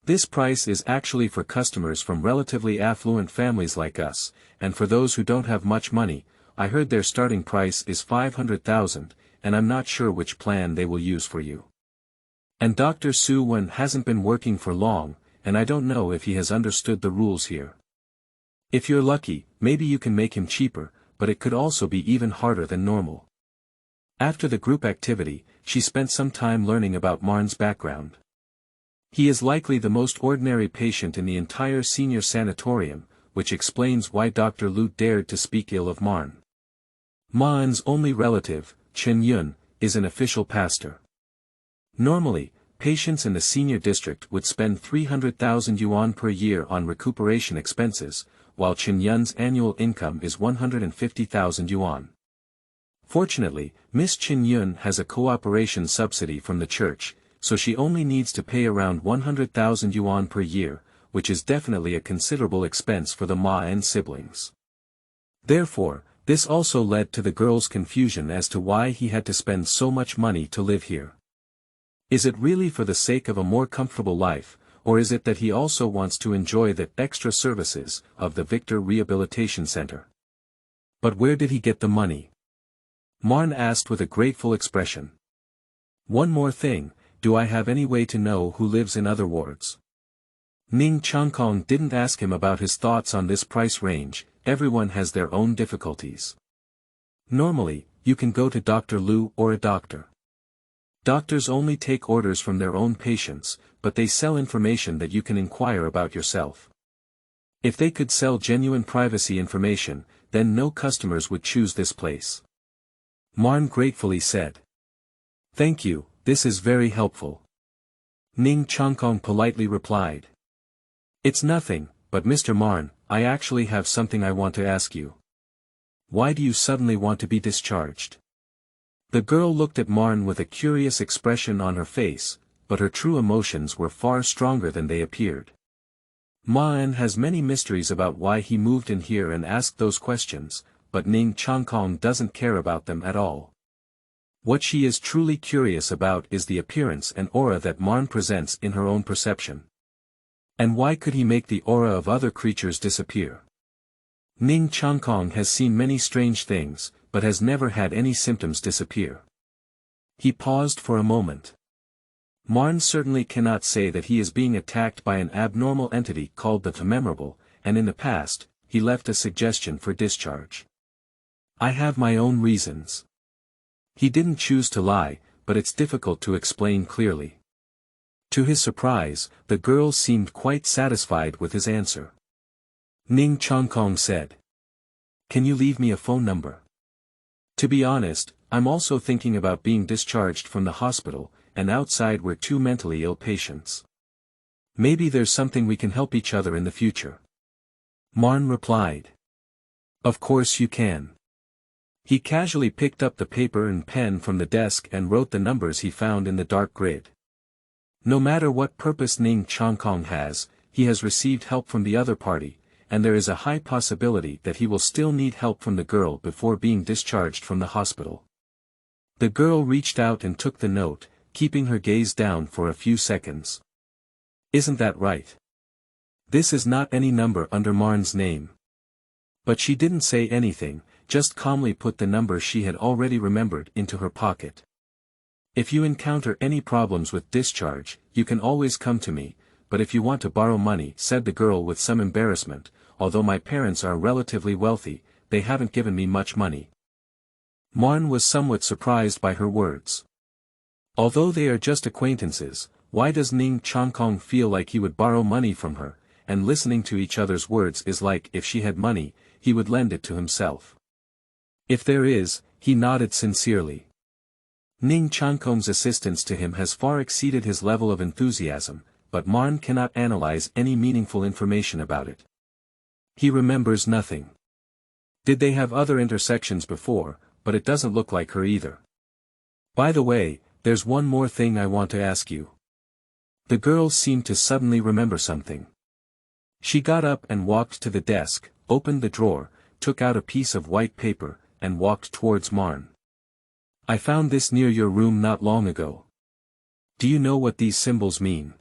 This price is actually for customers from relatively affluent families like us, and for those who don't have much money, I heard their starting price is 500,000, and I'm not sure which plan they will use for you. And Dr. Su Wen hasn't been working for long, and I don't know if he has understood the rules here. If you're lucky, maybe you can make him cheaper, but it could also be even harder than normal. After the group activity, she spent some time learning about Marn's background. He is likely the most ordinary patient in the entire senior sanatorium, which explains why Dr. Liu dared to speak ill of Marn. Marn's only relative, Chen Yun, is an official pastor. Normally, patients in the senior district would spend 300,000 yuan per year on recuperation expenses, while Chen Yun's annual income is 150,000 yuan. Fortunately, Miss Chen Yun has a cooperation subsidy from the church, so she only needs to pay around 100,000 yuan per year, which is definitely a considerable expense for the Ma and siblings. Therefore, this also led to the girl's confusion as to why he had to spend so much money to live here. Is it really for the sake of a more comfortable life, or is it that he also wants to enjoy the extra services of the Victor Rehabilitation Center? But where did he get the money? Marn asked with a grateful expression. One more thing, do I have any way to know who lives in other wards? Ning Changkong didn't ask him about his thoughts on this price range. Everyone has their own difficulties. Normally, you can go to Dr. Liu or a doctor. Doctors only take orders from their own patients, but they sell information that you can inquire about yourself. If they could sell genuine privacy information, then no customers would choose this place. Marn gratefully said. Thank you, this is very helpful. Ning Changkong politely replied. It's nothing, but Mr. Marn, I actually have something I want to ask you. Why do you suddenly want to be discharged? The girl looked at Marn with a curious expression on her face, but her true emotions were far stronger than they appeared. Marn has many mysteries about why he moved in here and asked those questions, but Ning Changkong doesn't care about them at all. What she is truly curious about is the appearance and aura that Marn presents in her own perception. And why could he make the aura of other creatures disappear? Ning Changkong has seen many strange things, but has never had any symptoms disappear. He paused for a moment. Marn certainly cannot say that he is being attacked by an abnormal entity called the Memorable, and in the past, he left a suggestion for discharge. I have my own reasons. He didn't choose to lie, but it's difficult to explain clearly. To his surprise, the girl seemed quite satisfied with his answer. Ning Changkong said. Can you leave me a phone number? To be honest, I'm also thinking about being discharged from the hospital, and outside we're two mentally ill patients. Maybe there's something we can help each other in the future. Marn replied. Of course you can. He casually picked up the paper and pen from the desk and wrote the numbers he found in the dark grid. No matter what purpose Ning Changkong has, he has received help from the other party, and there is a high possibility that he will still need help from the girl before being discharged from the hospital. The girl reached out and took the note, keeping her gaze down for a few seconds. Isn't that right? This is not any number under Marn's name. But she didn't say anything, just calmly put the number she had already remembered into her pocket. If you encounter any problems with discharge, you can always come to me, but if you want to borrow money, said the girl with some embarrassment, although my parents are relatively wealthy, they haven't given me much money. Marn was somewhat surprised by her words. Although they are just acquaintances, why does Ning Changkong feel like he would borrow money from her, and listening to each other's words is like if she had money, he would lend it to himself. If there is, he nodded sincerely. Ning Changkong's assistance to him has far exceeded his level of enthusiasm, but Marn cannot analyze any meaningful information about it. He remembers nothing. Did they have other intersections before, but it doesn't look like her either. By the way, there's one more thing I want to ask you. The girl seemed to suddenly remember something. She got up and walked to the desk, opened the drawer, took out a piece of white paper, and walked towards Marn. I found this near your room not long ago. Do you know what these symbols mean?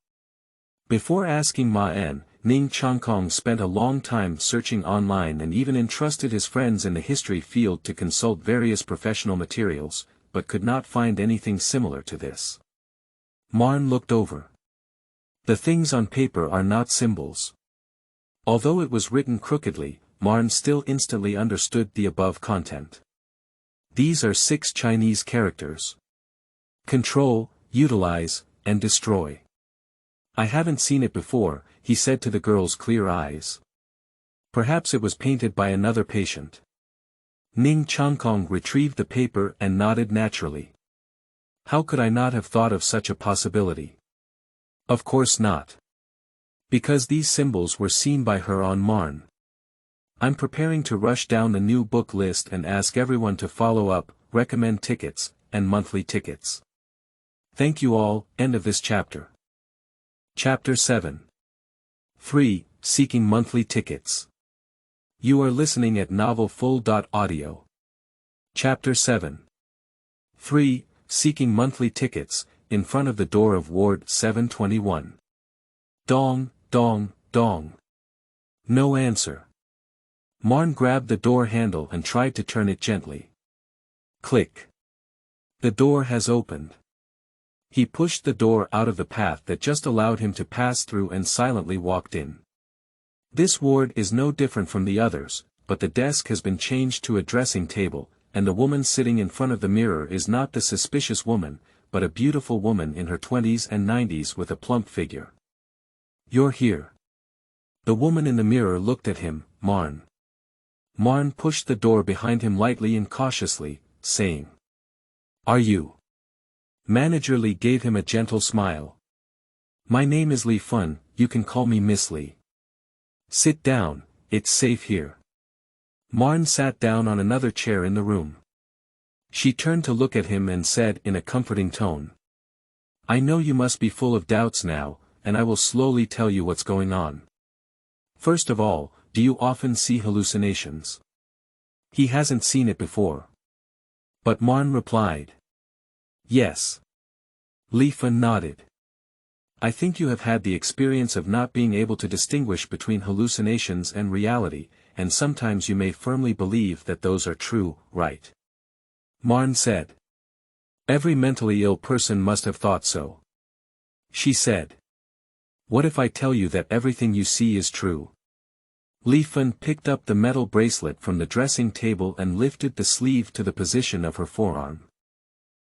Before asking Ma-en, Ning Changkong spent a long time searching online and even entrusted his friends in the history field to consult various professional materials, but could not find anything similar to this. Marn looked over. The things on paper are not symbols. Although it was written crookedly, Marn still instantly understood the above content. These are 6 Chinese characters. Control, utilize, and destroy. I haven't seen it before, he said to the girl's clear eyes. Perhaps it was painted by another patient. Ning Changkong retrieved the paper and nodded naturally. How could I not have thought of such a possibility? Of course not. Because these symbols were seen by her on Marn. I'm preparing to rush down the new book list and ask everyone to follow up, recommend tickets, and monthly tickets. Thank you all. End of this chapter. Chapter 7. 3. Seeking monthly tickets. You are listening at novelfull.audio. Chapter 7. 3. Seeking monthly tickets, in front of the door of Ward 721. Dong, dong, dong. No answer. Marn grabbed the door handle and tried to turn it gently. Click. The door has opened. He pushed the door out of the path that just allowed him to pass through and silently walked in. This ward is no different from the others, but the desk has been changed to a dressing table, and the woman sitting in front of the mirror is not the suspicious woman, but a beautiful woman in her 20s and 90s with a plump figure. You're here. The woman in the mirror looked at him, Marn. Marn pushed the door behind him lightly and cautiously, saying, Are you? Manager Li gave him a gentle smile. My name is Li Fun, you can call me Miss Li. Sit down, it's safe here. Marn sat down on another chair in the room. She turned to look at him and said in a comforting tone. I know you must be full of doubts now, and I will slowly tell you what's going on. First of all, do you often see hallucinations? He hasn't seen it before. But Marn replied. Yes. Li Fun nodded. I think you have had the experience of not being able to distinguish between hallucinations and reality, and sometimes you may firmly believe that those are true, right? Marn said. Every mentally ill person must have thought so. She said. What if I tell you that everything you see is true? Li Fun picked up the metal bracelet from the dressing table and lifted the sleeve to the position of her forearm.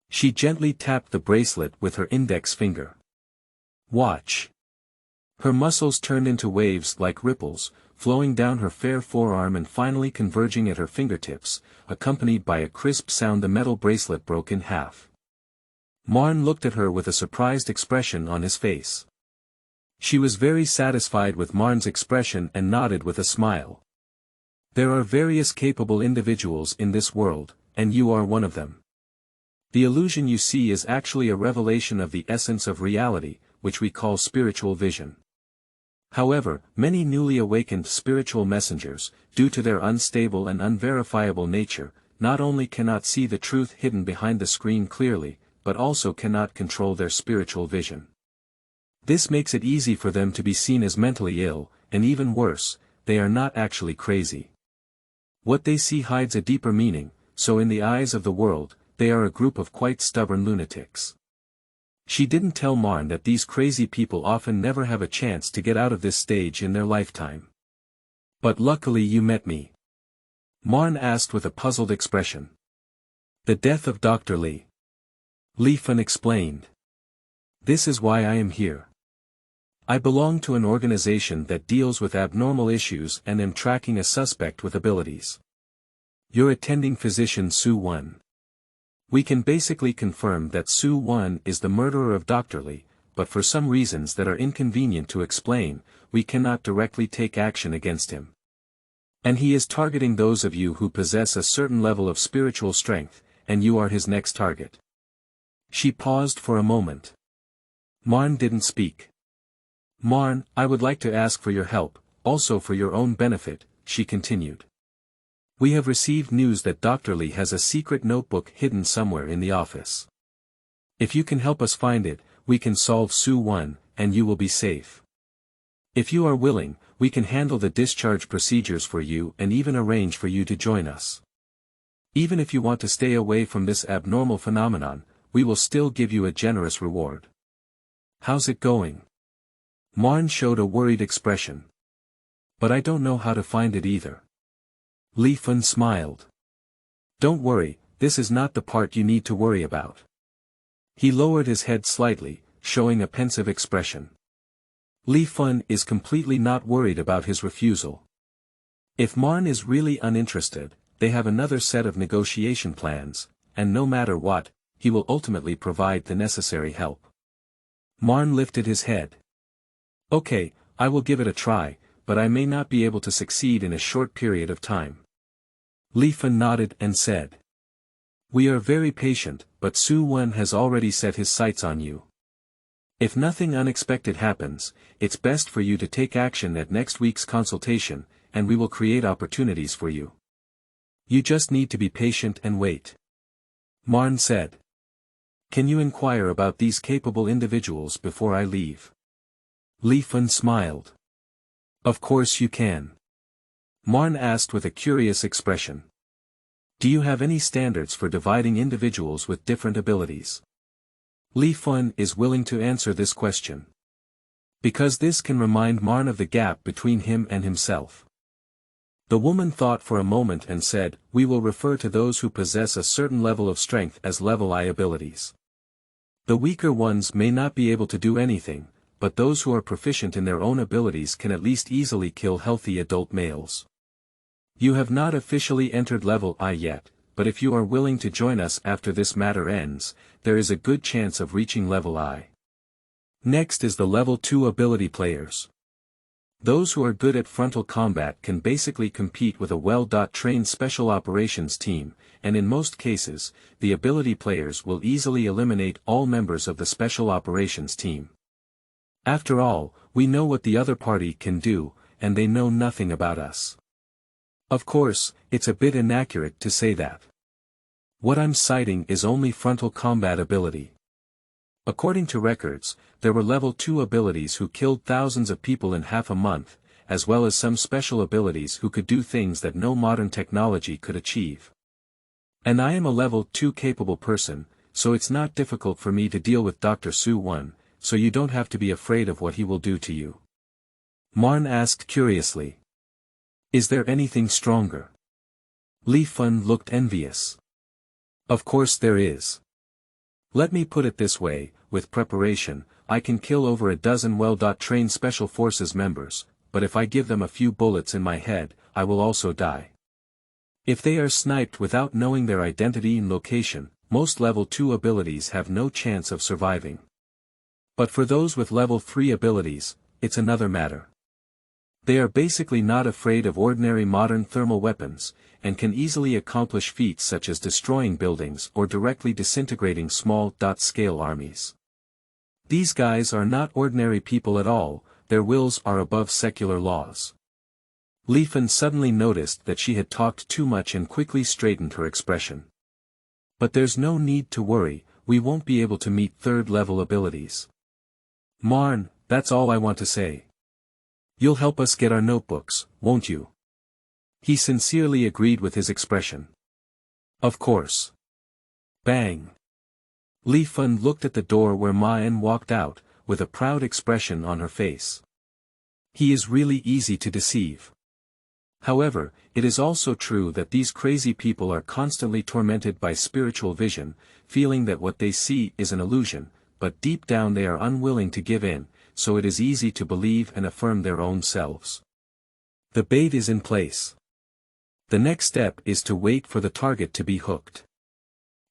She gently tapped the bracelet with her index finger. Watch. Her muscles turned into waves like ripples, flowing down her fair forearm and finally converging at her fingertips, accompanied by a crisp sound. The metal bracelet broke in half. Marn looked at her with a surprised expression on his face. She was very satisfied with Marn's expression and nodded with a smile. There are various capable individuals in this world, and you are one of them. The illusion you see is actually a revelation of the essence of reality, which we call spiritual vision. However, many newly awakened spiritual messengers, due to their unstable and unverifiable nature, not only cannot see the truth hidden behind the screen clearly, but also cannot control their spiritual vision. This makes it easy for them to be seen as mentally ill, and even worse, they are not actually crazy. What they see hides a deeper meaning, so in the eyes of the world, they are a group of quite stubborn lunatics. She didn't tell Marn that these crazy people often never have a chance to get out of this stage in their lifetime. But luckily you met me. Marn asked with a puzzled expression. The death of Dr. Li. Li Fun explained. This is why I am here. I belong to an organization that deals with abnormal issues and am tracking a suspect with abilities. Your attending physician Su Wen. We can basically confirm that Su Wen is the murderer of Dr. Li, but for some reasons that are inconvenient to explain, we cannot directly take action against him. And he is targeting those of you who possess a certain level of spiritual strength, and you are his next target. She paused for a moment. Marn didn't speak. Marn, I would like to ask for your help, also for your own benefit, she continued. We have received news that Dr. Li has a secret notebook hidden somewhere in the office. If you can help us find it, we can solve Su Wen, and you will be safe. If you are willing, we can handle the discharge procedures for you and even arrange for you to join us. Even if you want to stay away from this abnormal phenomenon, we will still give you a generous reward. How's it going? Marn showed a worried expression. But I don't know how to find it either. Li Fun smiled. Don't worry, this is not the part you need to worry about. He lowered his head slightly, showing a pensive expression. Li Fun is completely not worried about his refusal. If Marn is really uninterested, they have another set of negotiation plans, and no matter what, he will ultimately provide the necessary help. Marn lifted his head. Okay, I will give it a try, but I may not be able to succeed in a short period of time. Li Fun nodded and said. We are very patient, but Su Wen has already set his sights on you. If nothing unexpected happens, it's best for you to take action at next week's consultation, and we will create opportunities for you. You just need to be patient and wait. Marn said. Can you inquire about these capable individuals before I leave? Li Fun smiled. Of course you can. Marn asked with a curious expression. Do you have any standards for dividing individuals with different abilities? Li Fun is willing to answer this question. Because this can remind Marn of the gap between him and himself. The woman thought for a moment and said, we will refer to those who possess a certain level of strength as level I abilities. The weaker ones may not be able to do anything, but those who are proficient in their own abilities can at least easily kill healthy adult males. You have not officially entered level I yet, but if you are willing to join us after this matter ends, there is a good chance of reaching level I. Next is the level 2 ability players. Those who are good at frontal combat can basically compete with a well-trained special operations team, and in most cases, the ability players will easily eliminate all members of the special operations team. After all, we know what the other party can do, and they know nothing about us. Of course, it's a bit inaccurate to say that. What I'm citing is only frontal combat ability. According to records, there were level 2 abilities who killed thousands of people in half a month, as well as some special abilities who could do things that no modern technology could achieve. And I am a level 2 capable person, so it's not difficult for me to deal with Dr. Su Wen, so you don't have to be afraid of what he will do to you. Marn asked curiously. Is there anything stronger? Li Fun looked envious. Of course there is. Let me put it this way, with preparation, I can kill over a dozen well-trained special forces members, but if I give them a few bullets in my head, I will also die. If they are sniped without knowing their identity and location, most level 2 abilities have no chance of surviving. But for those with level 3 abilities, it's another matter. They are basically not afraid of ordinary modern thermal weapons, and can easily accomplish feats such as destroying buildings or directly disintegrating small-scale armies. These guys are not ordinary people at all, their wills are above secular laws. Li Fun suddenly noticed that she had talked too much and quickly straightened her expression. But there's no need to worry, we won't be able to meet third-level abilities. Marn, that's all I want to say. You'll help us get our notebooks, won't you? He sincerely agreed with his expression. Of course. Bang. Li Fun looked at the door where Ma En walked out, with a proud expression on her face. He is really easy to deceive. However, it is also true that these crazy people are constantly tormented by spiritual vision, feeling that what they see is an illusion, but deep down they are unwilling to give in, so it is easy to believe and affirm their own selves. The bait is in place. The next step is to wait for the target to be hooked.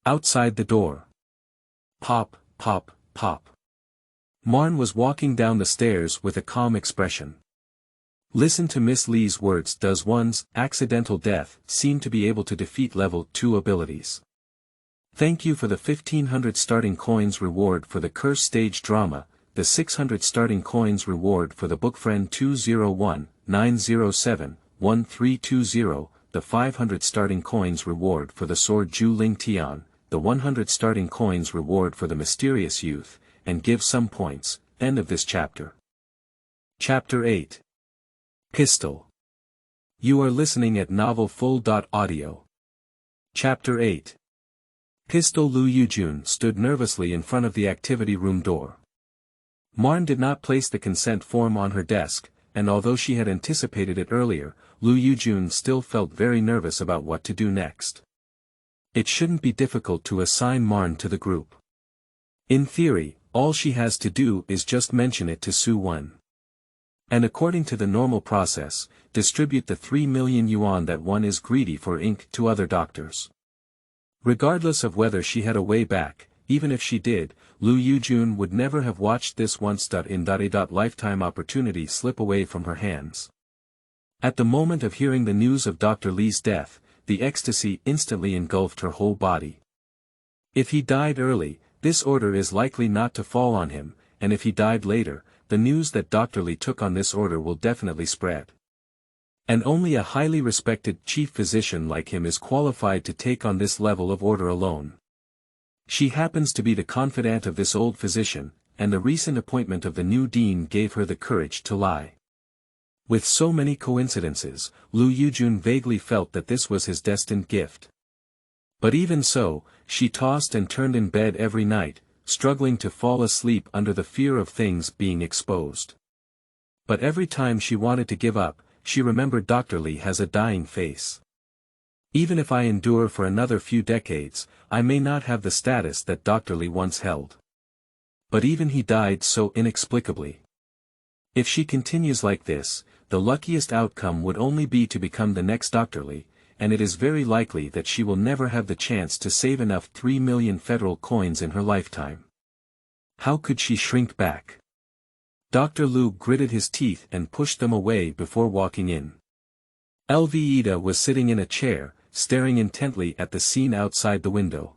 Outside the door. Pop, pop, pop. Marn was walking down the stairs with a calm expression. Listen to Miss Lee's words. Does one's accidental death seem to be able to defeat level 2 abilities? Thank you for the 1500 starting coins reward for the Curse Stage Drama, the 600 starting coins reward for the Bookfriend 201-907-1320, the 500 starting coins reward for the Sword Ju Ling Tian, the 100 starting coins reward for the Mysterious Youth, and give some points. End of this chapter. Chapter 8. Pistol. You are listening at novelfull.audio. Chapter 8. Pistol. Lu Yujun stood nervously in front of the activity room door. Marn did not place the consent form on her desk, and although she had anticipated it earlier, Lu Yujun still felt very nervous about what to do next. It shouldn't be difficult to assign Marn to the group. In theory, all she has to do is just mention it to Su Wen. And according to the normal process, distribute the 3 million yuan that one is greedy for ink to other doctors. Regardless of whether she had a way back, even if she did, Lu Yujun would never have watched this once-in-a-lifetime opportunity slip away from her hands. At the moment of hearing the news of Dr. Li's death, the ecstasy instantly engulfed her whole body. If he died early, this order is likely not to fall on him, and if he died later, the news that Dr. Li took on this order will definitely spread. And only a highly respected chief physician like him is qualified to take on this level of order alone. She happens to be the confidant of this old physician, and the recent appointment of the new dean gave her the courage to lie. With so many coincidences, Lu Yujun vaguely felt that this was his destined gift. But even so, she tossed and turned in bed every night, struggling to fall asleep under the fear of things being exposed. But every time she wanted to give up, she remembered Dr. Li has a dying face. Even if I endure for another few decades, I may not have the status that Dr. Li once held. But even he died so inexplicably. If she continues like this, the luckiest outcome would only be to become the next Dr. Li, and it is very likely that she will never have the chance to save enough 3 million federal coins in her lifetime. How could she shrink back? Dr. Lu gritted his teeth and pushed them away before walking in. Elvida was sitting in a chair, staring intently at the scene outside the window.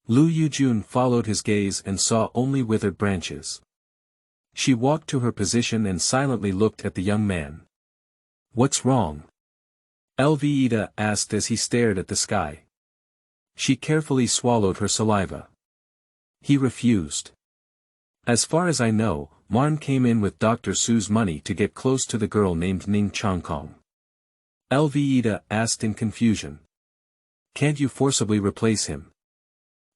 Lu Yujun followed his gaze and saw only withered branches. She walked to her position and silently looked at the young man. "What's wrong?" Elvida asked as he stared at the sky. She carefully swallowed her saliva. He refused. "As far as I know, Marn came in with Dr. Su's money to get close to the girl named Ning Changkong." Elvida asked in confusion. "Can't you forcibly replace him?"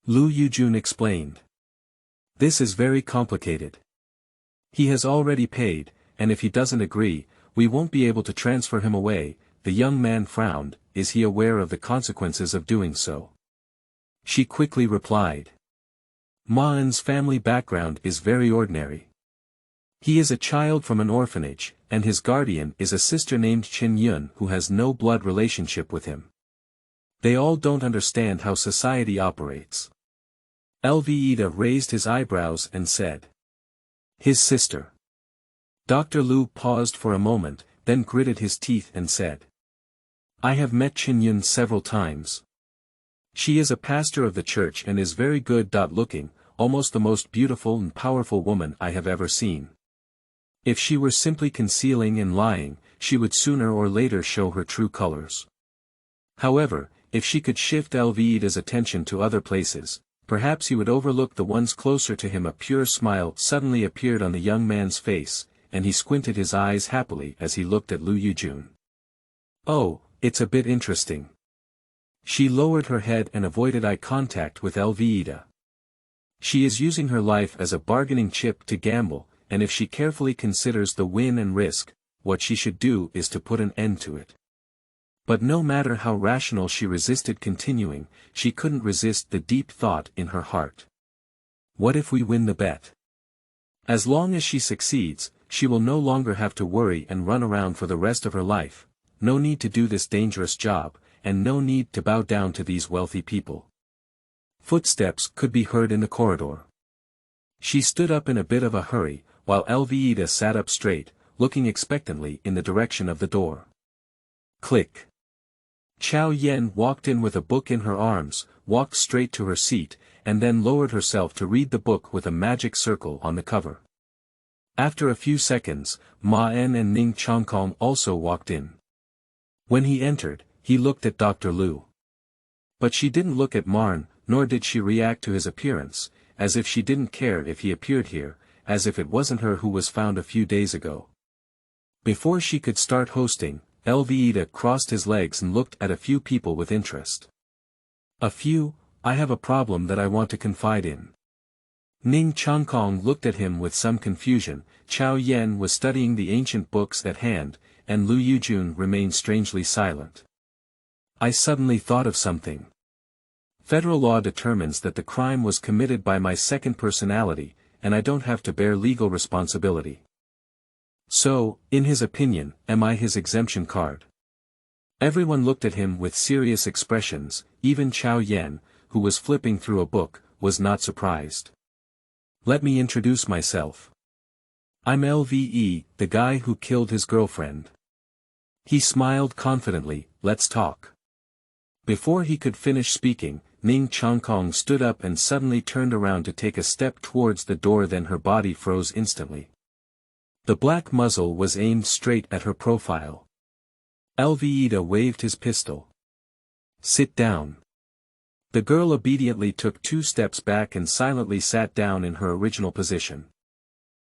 Lu Yujun explained. "This is very complicated. He has already paid, and if he doesn't agree, we won't be able to transfer him away." The young man frowned. "Is he aware of the consequences of doing so?" She quickly replied. "Ma'en's family background is very ordinary. He is a child from an orphanage, and his guardian is a sister named Chen Yun who has no blood relationship with him. They all don't understand how society operates." Elvida raised his eyebrows and said. "His sister." Dr. Lu paused for a moment, then gritted his teeth and said. "I have met Chen Yun several times. She is a pastor of the church and is very good-looking, almost the most beautiful and powerful woman I have ever seen. If she were simply concealing and lying, she would sooner or later show her true colors. However, if she could shift Elvida's attention to other places, perhaps he would overlook the ones closer to him." A pure smile suddenly appeared on the young man's face, and he squinted his eyes happily as he looked at Lu Yujun. "Oh, it's a bit interesting." She lowered her head and avoided eye contact with Elvida. She is using her life as a bargaining chip to gamble, and if she carefully considers the win and risk, what she should do is to put an end to it. But no matter how rational she resisted continuing, she couldn't resist the deep thought in her heart. What if we win the bet? As long as she succeeds, she will no longer have to worry and run around for the rest of her life, no need to do this dangerous job, and no need to bow down to these wealthy people. Footsteps could be heard in the corridor. She stood up in a bit of a hurry, while Elvida sat up straight, looking expectantly in the direction of the door. Click. Chow Yen walked in with a book in her arms, walked straight to her seat, and then lowered herself to read the book with a magic circle on the cover. After a few seconds, Ma En and Ning Changkong also walked in. When he entered, he looked at Dr. Lu. But she didn't look at Marn, nor did she react to his appearance, as if she didn't care if he appeared here, as if it wasn't her who was found a few days ago. Before she could start hosting, Elvida crossed his legs and looked at a few people with interest. "A few, I have a problem that I want to confide in." Ning Changkong looked at him with some confusion. Chao Yen was studying the ancient books at hand, and Lu Yujun remained strangely silent. I suddenly thought of something. Federal law determines that the crime was committed by my second personality, and I don't have to bear legal responsibility. So, in his opinion, am I his exemption card? Everyone looked at him with serious expressions, even Chao Yen, who was flipping through a book, was not surprised. Let me introduce myself. I'm LVE, the guy who killed his girlfriend. He smiled confidently. Let's talk. Before he could finish speaking, Ning Changkong stood up and suddenly turned around to take a step towards the door, then her body froze instantly. The black muzzle was aimed straight at her profile. Alveida waved his pistol. Sit down. The girl obediently took 2 steps back and silently sat down in her original position.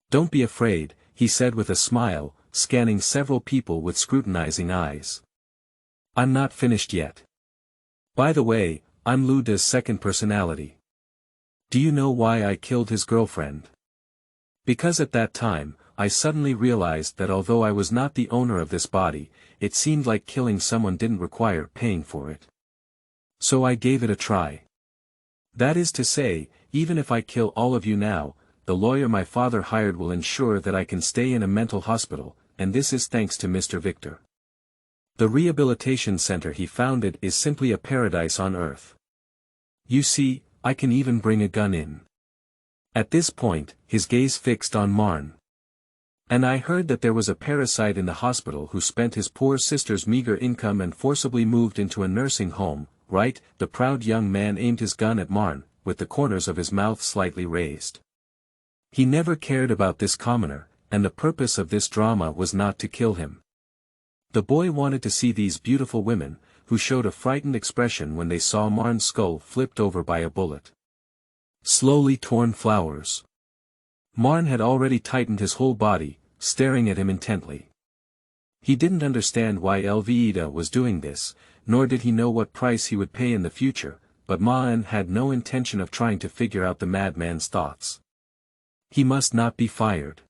Don't be afraid, he said with a smile, scanning several people with scrutinizing eyes. I'm not finished yet. By the way, I'm Lu Da's second personality. Do you know why I killed his girlfriend? Because at that time, I suddenly realized that although I was not the owner of this body, it seemed like killing someone didn't require paying for it. So I gave it a try. That is to say, even if I kill all of you now, the lawyer my father hired will ensure that I can stay in a mental hospital, and this is thanks to Mr. Victor. The rehabilitation center he founded is simply a paradise on earth. You see, I can even bring a gun in. At this point, his gaze fixed on Marn. And I heard that there was a parasite in the hospital who spent his poor sister's meager income and forcibly moved into a nursing home, right? The proud young man aimed his gun at Marn, with the corners of his mouth slightly raised. He never cared about this commoner, and the purpose of this drama was not to kill him. The boy wanted to see these beautiful women, who showed a frightened expression when they saw Marn's skull flipped over by a bullet. Slowly torn flowers. Marn had already tightened his whole body, staring at him intently. He didn't understand why Alveida was doing this, nor did he know what price he would pay in the future, but Marn had no intention of trying to figure out the madman's thoughts. He must not be fired.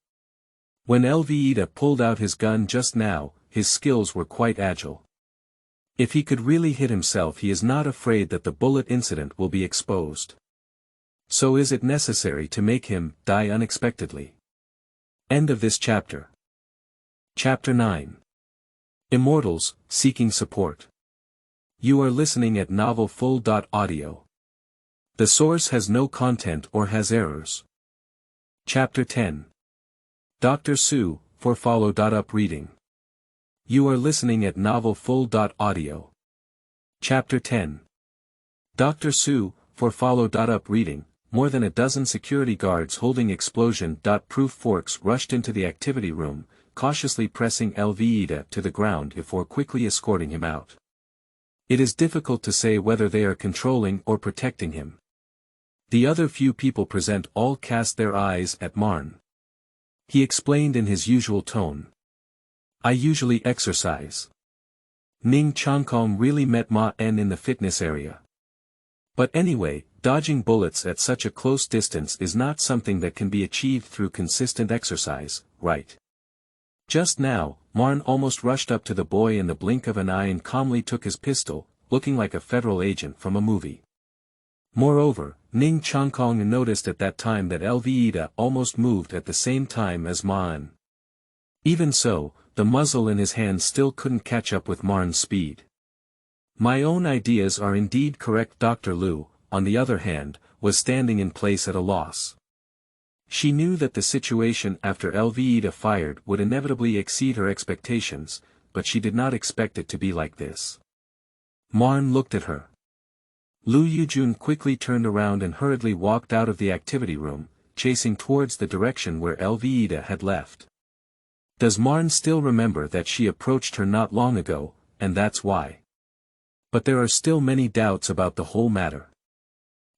When Alveida pulled out his gun just now, his skills were quite agile. If he could really hit himself, he is not afraid that the bullet incident will be exposed. So is it necessary to make him die unexpectedly? End of this chapter. Chapter 9. Immortals, Seeking Support. You are listening at novelfull.audio. The source has no content or has errors. Chapter 10. Dr. Su, for follow.up reading. You are listening at novelfull.audio. Chapter 10. Dr. Su, for follow.up reading. More than a dozen security guards holding explosion-proof forks rushed into the activity room, cautiously pressing Alveida to the ground before quickly escorting him out. It is difficult to say whether they are controlling or protecting him. The other few people present all cast their eyes at Marn. He explained in his usual tone. I usually exercise. Ning Changkong really met Ma-en in the fitness area. But anyway, dodging bullets at such a close distance is not something that can be achieved through consistent exercise, right? Just now, Marn almost rushed up to the boy in the blink of an eye and calmly took his pistol, looking like a federal agent from a movie. Moreover, Ning Changkong noticed at that time that Alveida almost moved at the same time as Ma-en. Even so, the muzzle in his hand still couldn't catch up with Marn's speed. My own ideas are indeed correct. Dr. Lu, on the other hand, was standing in place at a loss. She knew that the situation after Alveida fired would inevitably exceed her expectations, but she did not expect it to be like this. Marn looked at her. Lu Yujun quickly turned around and hurriedly walked out of the activity room, chasing towards the direction where Alveida had left. Does Marn still remember that she approached her not long ago, and that's why? But there are still many doubts about the whole matter.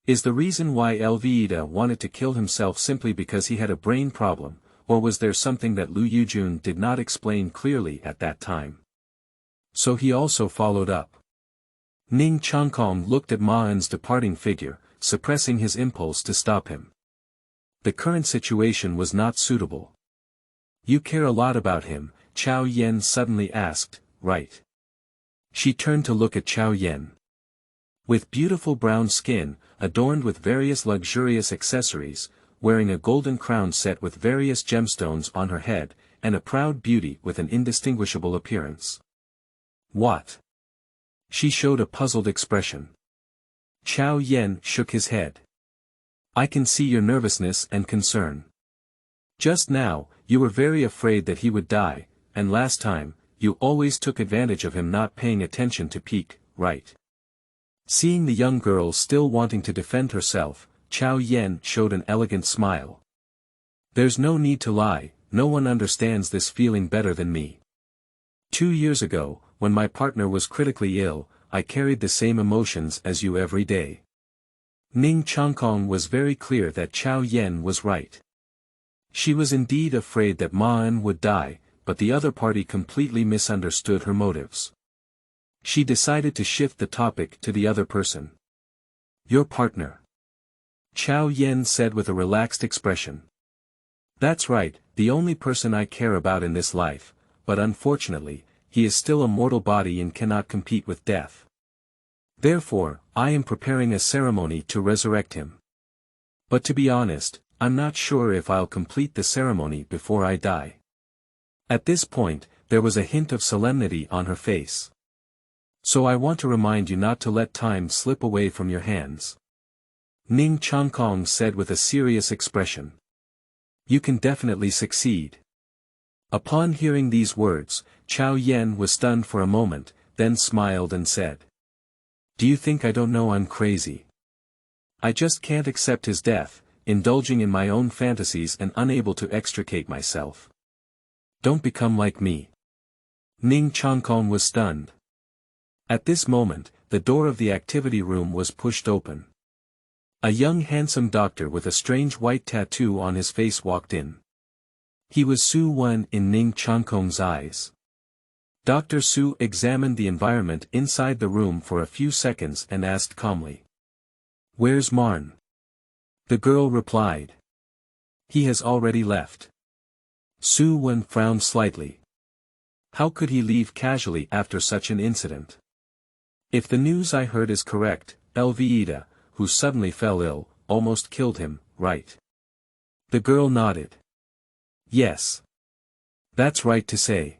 Is the reason why Alveida wanted to kill himself simply because he had a brain problem, or was there something that Lu Yujun did not explain clearly at that time? So he also followed up. Ning Changkong looked at Ma-en's departing figure, suppressing his impulse to stop him. The current situation was not suitable. You care a lot about him, Chao Yen suddenly asked, right? She turned to look at Chao Yen. With beautiful brown skin, adorned with various luxurious accessories, wearing a golden crown set with various gemstones on her head, and a proud beauty with an indistinguishable appearance. What? She showed a puzzled expression. Chao Yen shook his head. I can see your nervousness and concern. Just now, you were very afraid that he would die, and last time, you always took advantage of him not paying attention to Peak, right? Seeing the young girl still wanting to defend herself, Chao Yen showed an elegant smile. There's no need to lie, no one understands this feeling better than me. 2 years ago, when my partner was critically ill, I carried the same emotions as you every day. Ning Changkong was very clear that Chao Yen was right. She was indeed afraid that Ma En would die, but the other party completely misunderstood her motives. She decided to shift the topic to the other person. Your partner. Chao Yen said with a relaxed expression. That's right, the only person I care about in this life, but unfortunately, he is still a mortal body and cannot compete with death. Therefore, I am preparing a ceremony to resurrect him. But to be honest, I'm not sure if I'll complete the ceremony before I die. At this point, there was a hint of solemnity on her face. So I want to remind you not to let time slip away from your hands. Ning Changkong said with a serious expression. You can definitely succeed. Upon hearing these words, Chao Yen was stunned for a moment, then smiled and said. Do you think I don't know I'm crazy? I just can't accept his death, indulging in my own fantasies and unable to extricate myself. Don't become like me. Ning Changkong was stunned. At this moment, the door of the activity room was pushed open. A young handsome doctor with a strange white tattoo on his face walked in. He was Su Wen in Ning Changkong's eyes. Dr. Su examined the environment inside the room for a few seconds and asked calmly. Where's Marn? The girl replied. He has already left. Su Wen frowned slightly. How could he leave casually after such an incident? If the news I heard is correct, Elvida, who suddenly fell ill, almost killed him, right? The girl nodded. Yes. That's right to say.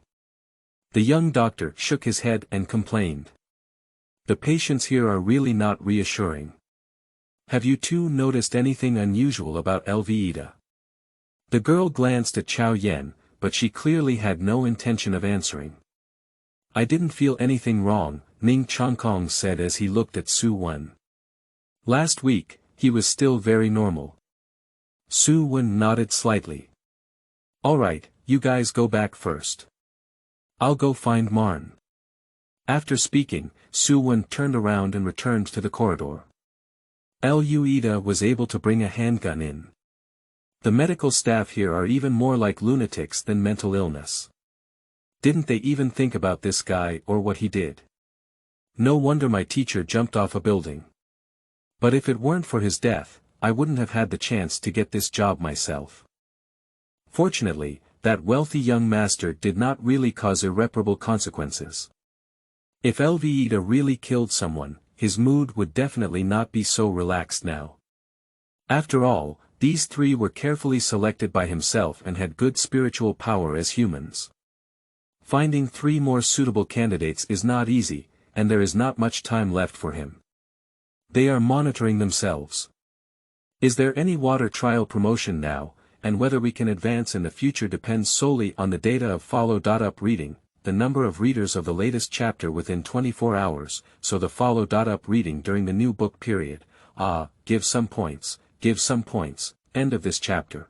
The young doctor shook his head and complained. The patients here are really not reassuring. Have you two noticed anything unusual about Elvida? The girl glanced at Chao Yen, but she clearly had no intention of answering. I didn't feel anything wrong, Ning Changkong said as he looked at Su Wen. Last week, he was still very normal. Su Wen nodded slightly. Alright, you guys go back first. I'll go find Marn. After speaking, Su Wen turned around and returned to the corridor. Ida was able to bring a handgun in. The medical staff here are even more like lunatics than mental illness. Didn't they even think about this guy or what he did? No wonder my teacher jumped off a building. But if it weren't for his death, I wouldn't have had the chance to get this job myself. Fortunately, that wealthy young master did not really cause irreparable consequences. If Elvida really killed someone, his mood would definitely not be so relaxed now. After all, these three were carefully selected by himself and had good spiritual power as humans. Finding 3 more suitable candidates is not easy, and there is not much time left for him. They are monitoring themselves. Is there any water trial promotion now, and whether we can advance in the future depends solely on the data of follow.up reading, the number of readers of the latest chapter within 24 hours, so the follow.up reading during the new book period. Give some points, end of this chapter.